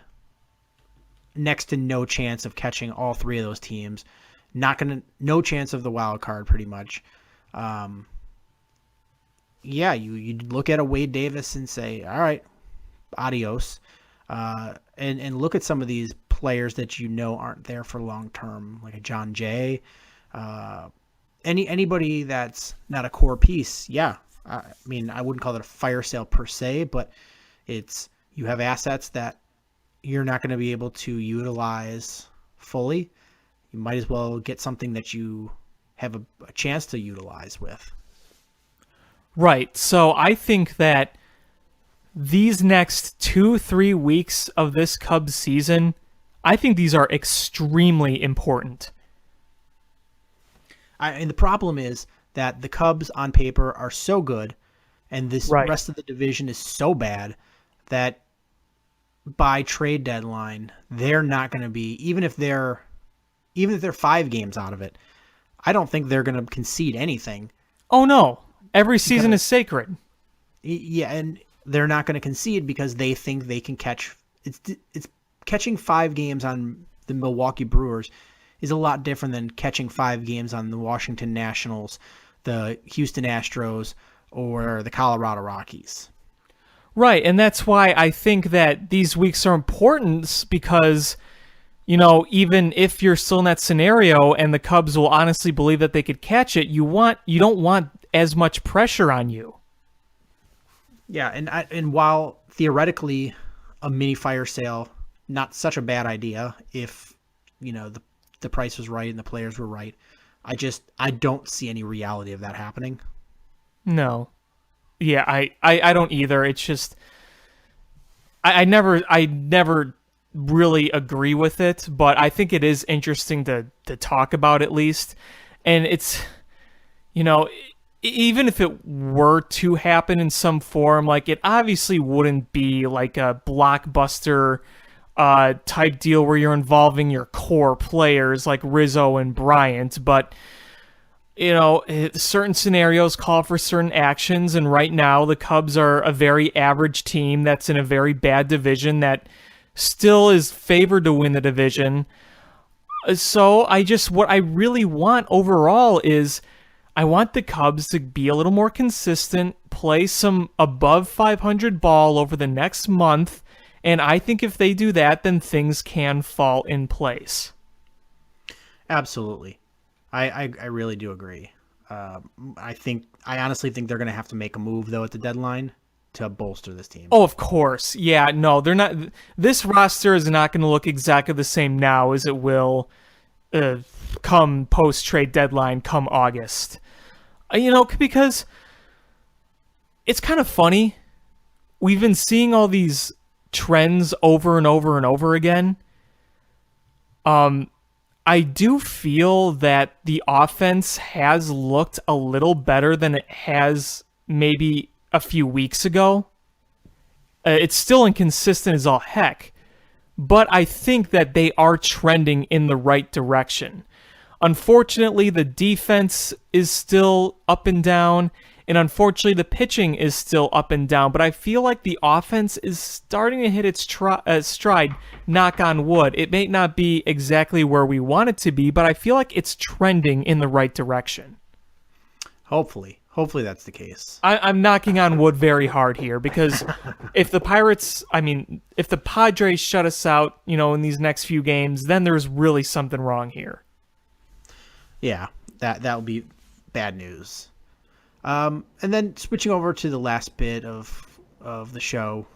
next to no chance of catching all three of those teams. No chance of the wild card, pretty much. You look at a Wade Davis and say, all right, adios. And look at some of these players that aren't there for long term, like a John Jay. Anybody that's not a core piece, yeah. I mean, I wouldn't call it a fire sale per se, but you have assets that you're not going to be able to utilize fully. You might as well get something that you have a chance to utilize with. Right. So I think that these next 2-3 weeks of this Cubs season, I think these are extremely important. And the problem is that the Cubs on paper are so good, and this rest of the division is so bad that by trade deadline, they're not going to be, even if they're 5 games out of it, I don't think they're going to concede anything. Oh no. Every season is sacred. Yeah, and they're not going to concede because they think they can catch. It's catching 5 games on the Milwaukee Brewers is a lot different than catching 5 games on the Washington Nationals, the Houston Astros, or the Colorado Rockies. Right, and that's why I think that these weeks are important because, even if you're still in that scenario and the Cubs will honestly believe that they could catch it, you don't want as much pressure on you. Yeah, and while theoretically a mini fire sale, not such a bad idea if, the price was right and the players were right, I don't see any reality of that happening. No. Yeah, I don't either. It's just I never really agree with it, but I think it is interesting to talk about at least. And it's even if it were to happen in some form, like it obviously wouldn't be like a blockbuster type deal where you're involving your core players like Rizzo and Bryant, but certain scenarios call for certain actions, and right now the Cubs are a very average team that's in a very bad division that still is favored to win the division. So what I really want overall is I want the Cubs to be a little more consistent, play some above 500 ball over the next month, and I think if they do that, then things can fall in place. Absolutely. I really do agree. I honestly think they're going to have to make a move, though, at the deadline to bolster this team. Oh, of course. Yeah, no, they're not. This roster is not going to look exactly the same now as it will come post-trade deadline, come August. Because it's kind of funny. We've been seeing all these trends over and over and over again. I do feel that the offense has looked a little better than it has maybe a few weeks ago. It's still inconsistent as all heck, but I think that they are trending in the right direction. Unfortunately, the defense is still up and down, and unfortunately, the pitching is still up and down, but I feel like the offense is starting to hit its stride, knock on wood. It may not be exactly where we want it to be, but I feel like it's trending in the right direction. Hopefully that's the case. I'm knocking on wood very hard here because if the Padres shut us out, in these next few games, then there's really something wrong here. Yeah, that would be bad news. And then switching over to the last bit of the show,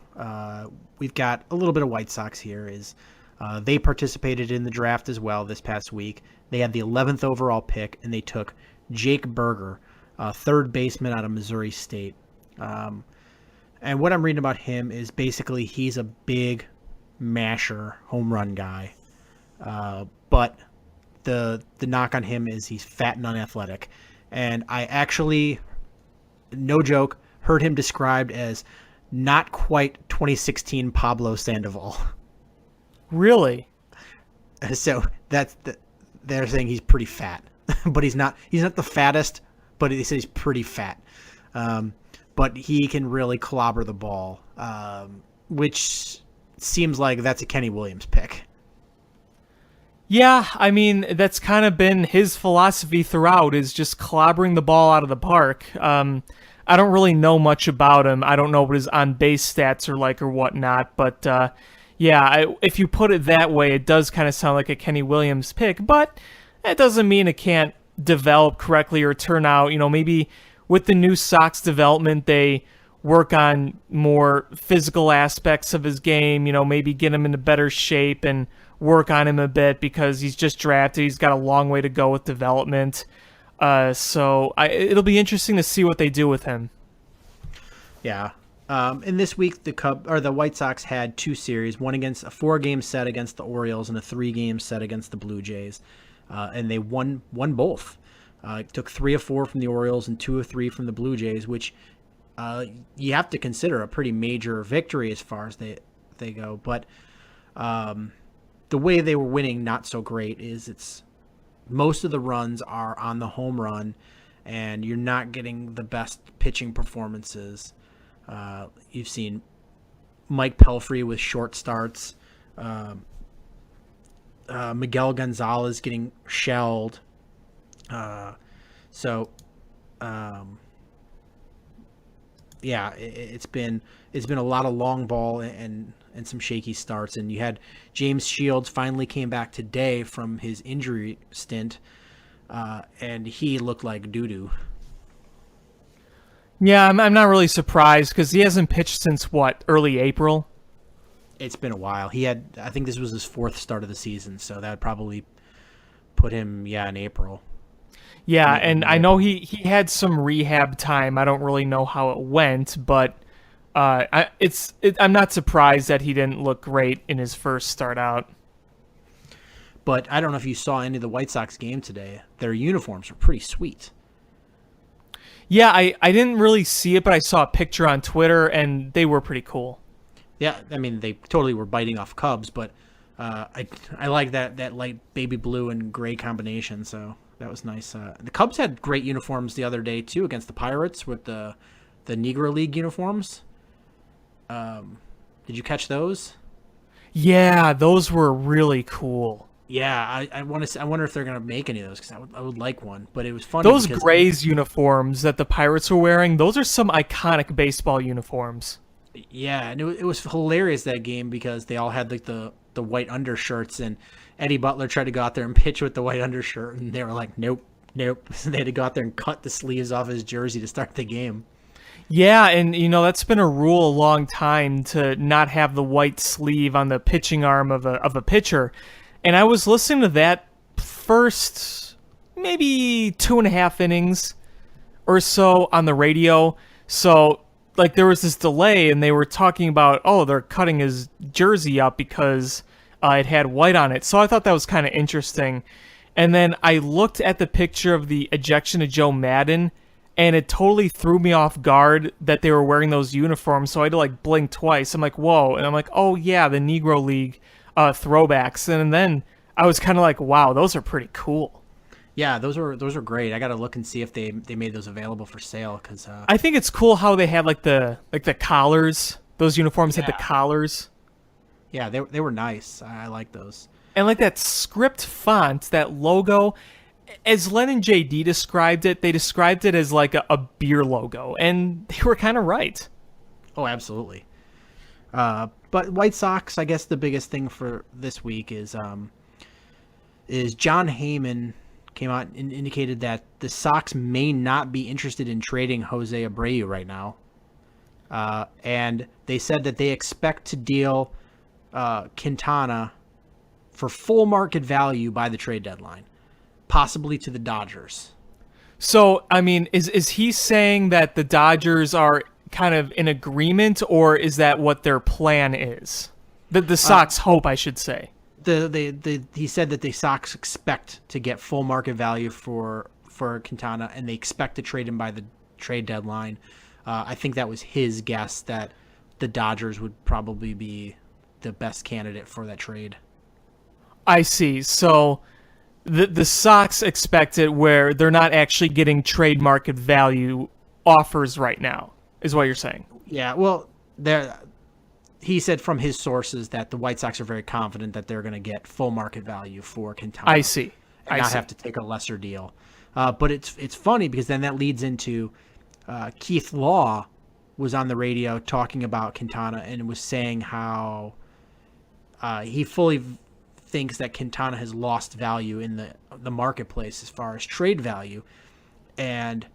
we've got a little bit of White Sox here. They participated in the draft as well this past week. They had the 11th overall pick, and they took Jake Berger, third baseman out of Missouri State. And what I'm reading about him is basically he's a big masher, home run guy. But the knock on him is he's fat and unathletic. And I actually, no joke, heard him described as not quite 2016 Pablo Sandoval. Really? So they're saying he's pretty fat, but he's not the fattest, but they say he's pretty fat. But he can really clobber the ball, which seems like that's a Kenny Williams pick. Yeah, I mean, that's kind of been his philosophy throughout, is just clobbering the ball out of the park. I don't really know much about him. I don't know what his on-base stats are like or whatnot, but if you put it that way, it does kind of sound like a Kenny Williams pick, but that doesn't mean it can't develop correctly or turn out, maybe with the new Sox development, they work on more physical aspects of his game, maybe get him into better shape and work on him a bit because he's just drafted. He's got a long way to go with development. It'll be interesting to see what they do with him. Yeah. And this week, the White Sox had two series, one against a 4-game set against the Orioles and a 3-game set against the Blue Jays. And they won both. Took 3 of 4 from the Orioles and 2 of 3 from the Blue Jays, which you have to consider a pretty major victory as far as they go. But the way they were winning, not so great, is most of the runs are on the home run, and you're not getting the best pitching performances. You've seen Mike Pelfrey with short starts, Miguel Gonzalez getting shelled. It's been a lot of long ball and some shaky starts, and you had James Shields finally came back today from his injury stint, and he looked like doo-doo. Yeah, I'm not really surprised because he hasn't pitched since early April? It's been a while. I think this was his 4th start of the season, so that would probably put him, in April. Yeah, and I know he had some rehab time. I don't really know how it went, but I'm not surprised that he didn't look great in his first start out. But I don't know if you saw any of the White Sox game today. Their uniforms were pretty sweet. Yeah, I didn't really see it, but I saw a picture on Twitter, and they were pretty cool. Yeah, I mean, they totally were biting off Cubs, but I like that light baby blue and gray combination, so that was nice. The Cubs had great uniforms the other day, too, against the Pirates with the Negro League uniforms. Did you catch those? Yeah, those were really cool. Yeah, I wonder if they're gonna make any of those, because I would like one. But it was funny. Those Grays uniforms that the Pirates were wearing, those are some iconic baseball uniforms. Yeah, and it was hilarious that game because they all had like the white undershirts, and Eddie Butler tried to go out there and pitch with the white undershirt, and they were like, nope. So they had to go out there and cut the sleeves off his jersey to start the game. Yeah, and that's been a rule a long time to not have the white sleeve on the pitching arm of a pitcher. And I was listening to that first maybe 2.5 innings or so on the radio. So like there was this delay, and they were talking about, they're cutting his jersey up because it had white on it. So I thought that was kind of interesting. And then I looked at the picture of the ejection of Joe Madden, and it totally threw me off guard that they were wearing those uniforms. So I had to blink twice. I'm like, whoa. And I'm like, oh yeah, the Negro League throwbacks. And then I was kind of like, wow, those are pretty cool. Yeah, those are great. I got to look and see if they made those available for sale, because I think it's cool how they had the collars. Those uniforms had the collars. Yeah, they were nice. I like those. And that script font, that logo, as Len and JD described it, they described it as a beer logo, and they were kind of right. Oh, absolutely. But White Sox, I guess the biggest thing for this week is John Heyman came out and indicated that the Sox may not be interested in trading Jose Abreu right now. And they said that they expect to deal Quintana for full market value by the trade deadline, possibly to the Dodgers. So, I mean, is he saying that the Dodgers are kind of in agreement, or is that what their plan is? The Sox hope, I should say. He said that the Sox expect to get full market value for Quintana, and they expect to trade him by the trade deadline. I think that was his guess that the Dodgers would probably be the best candidate for that trade. I see. So the Sox expect it where they're not actually getting trade market value offers right now, is what you're saying. Yeah, well, he said from his sources that the White Sox are very confident that they're going to get full market value for Quintana. I see. And not have to take a lesser deal. But it's funny because then that leads into Keith Law was on the radio talking about Quintana and was saying how he fully thinks that Quintana has lost value in the marketplace as far as trade value. And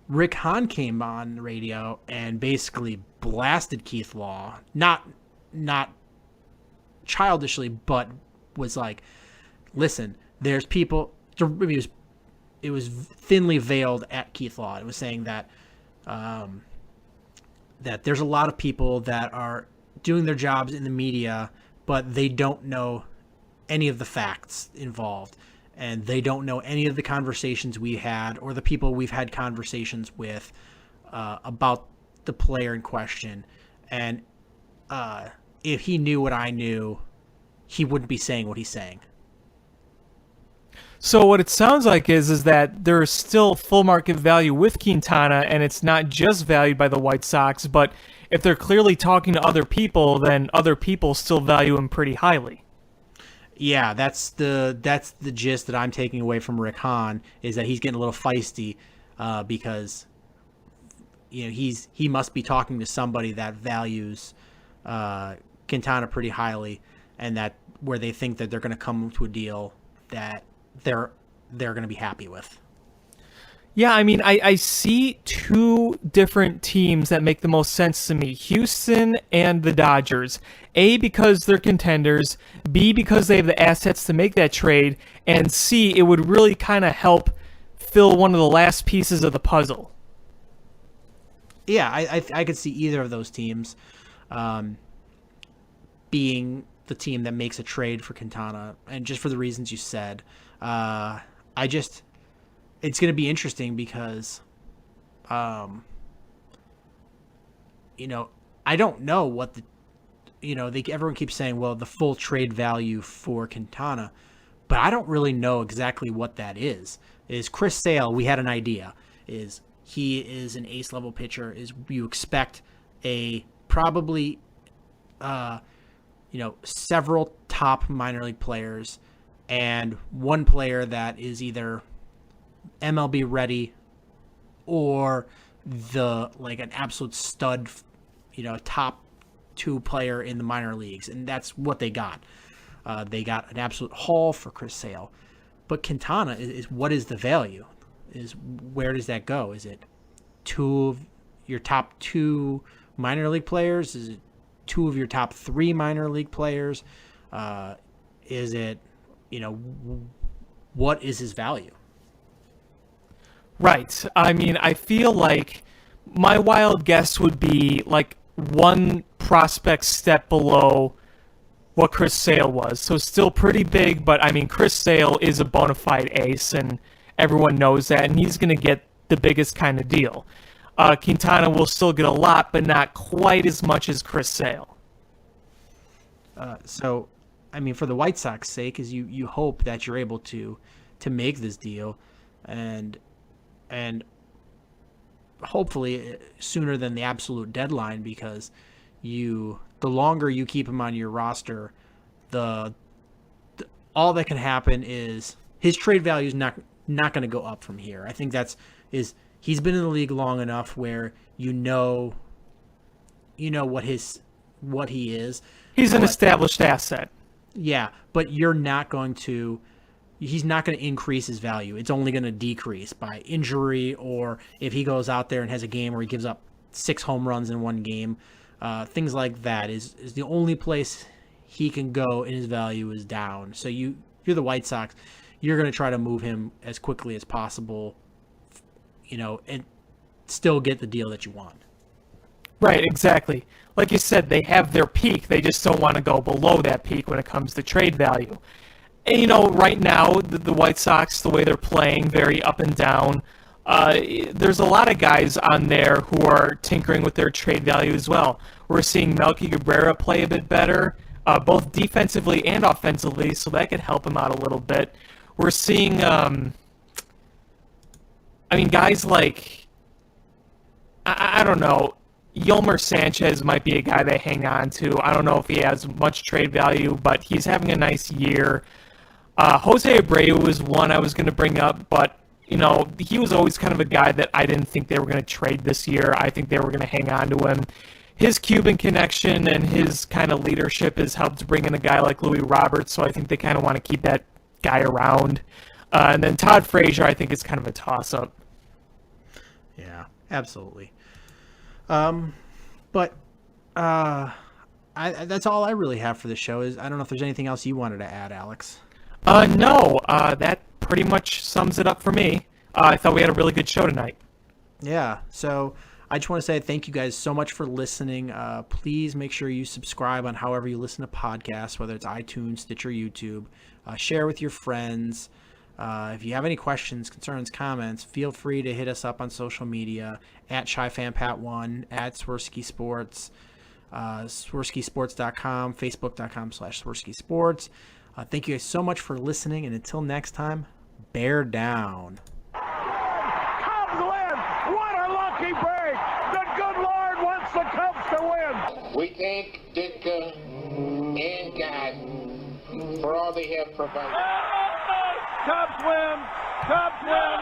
Rick Hahn came on the radio and basically blasted Keith Law, not childishly, but was like, listen, there's people. It was thinly veiled at Keith Law. It was saying that that there's a lot of people that are doing their jobs in the media, but they don't know any of the facts involved, and they don't know any of the conversations we had or the people we've had conversations with about the player in question. And if he knew what I knew, he wouldn't be saying what he's saying. So what it sounds like is that there's still full market value with Quintana, and it's not just valued by the White Sox, but if they're clearly talking to other people, then other people still value him pretty highly. Yeah, that's the gist that I'm taking away from Rick Hahn, is that he's getting a little feisty because he must be talking to somebody that values Quintana pretty highly, and that where they think that they're going to come to a deal that they're going to be happy with. Yeah, I mean, I see two different teams that make the most sense to me. Houston and the Dodgers. A, because they're contenders. B, because they have the assets to make that trade. And C, it would really kind of help fill one of the last pieces of the puzzle. Yeah, I could see either of those teams being the team that makes a trade for Quintana, and just for the reasons you said. It's going to be interesting because, I don't know what everyone keeps saying, well, the full trade value for Quintana, but I don't really know exactly what that is. Is Chris Sale, we had an idea, he is an ace level pitcher, you expect a probably, several top minor league players and one player that is either MLB ready or an absolute stud, top 2 player in the minor leagues. And that's what they got. They got an absolute haul for Chris Sale. But Quintana is what is the value? Where does that go? Is it 2 of your top 2 minor league players? Is it 2 of your top 3 minor league players? Is it, what is his value? Right. I mean, I feel like my wild guess would be like one prospect step below what Chris Sale was. So still pretty big, but I mean, Chris Sale is a bona fide ace, and everyone knows that, and he's going to get the biggest kind of deal. Quintana will still get a lot, but not quite as much as Chris Sale. So, I mean, for the White Sox sake, is you hope that you're able to make this deal, and hopefully sooner than the absolute deadline, because the longer you keep him on your roster, all that can happen is his trade value is not going to go up from here. I think he's been in the league long enough where what he is. He's an established asset. Yeah, but he's not going to increase his value. It's only going to decrease by injury, or if he goes out there and has a game where he gives up 6 home runs in one game. Things like that is the only place he can go and his value is down. So you're the White Sox, you're going to try to move him as quickly as possible, and still get the deal that you want. Right, exactly. Like you said, they have their peak. They just don't want to go below that peak when it comes to trade value. And, right now, the White Sox, the way they're playing, very up and down, there's a lot of guys on there who are tinkering with their trade value as well. We're seeing Melky Cabrera play a bit better, both defensively and offensively, so that could help him out a little bit. We're seeing, guys like, I don't know, Yolmer Sanchez might be a guy they hang on to. I don't know if he has much trade value, but he's having a nice year. Jose Abreu was one I was going to bring up, but he was always kind of a guy that I didn't think they were going to trade this year. I think they were going to hang on to him. His Cuban connection and his kind of leadership has helped bring in a guy like Louis Roberts, so I think they kind of want to keep that guy around. And then Todd Frazier, I think, is kind of a toss-up. Yeah, absolutely. But that's all I really have for the show. I don't know if there's anything else you wanted to add, Alex. No, that pretty much sums it up for me. I thought we had a really good show tonight. Yeah, so I just want to say thank you guys so much for listening. Please make sure you subscribe on however you listen to podcasts, whether it's iTunes, Stitcher, YouTube. Share with your friends. If you have any questions, concerns, comments, feel free to hit us up on social media at ShyFanPat1, at Swerski Sports, SwerskiSports.com, Facebook.com/Swerski Sports. Thank you guys so much for listening, and until next time, bear down. Cubs win! What a lucky break! The good Lord wants the Cubs to win! We thank Ditka and God for all they have provided. Cubs win! Cubs win!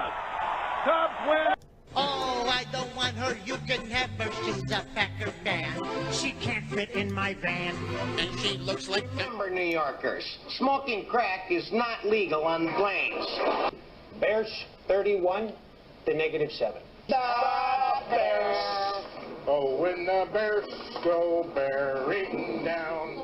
Cubs win! Oh, I don't want her. You can have her. She's a Packer fan. She can't fit in my van. And she looks like Denver New Yorkers. Smoking crack is not legal on the plains. Bears 31 to -7. The Bears. Oh, when the Bears go bearing down.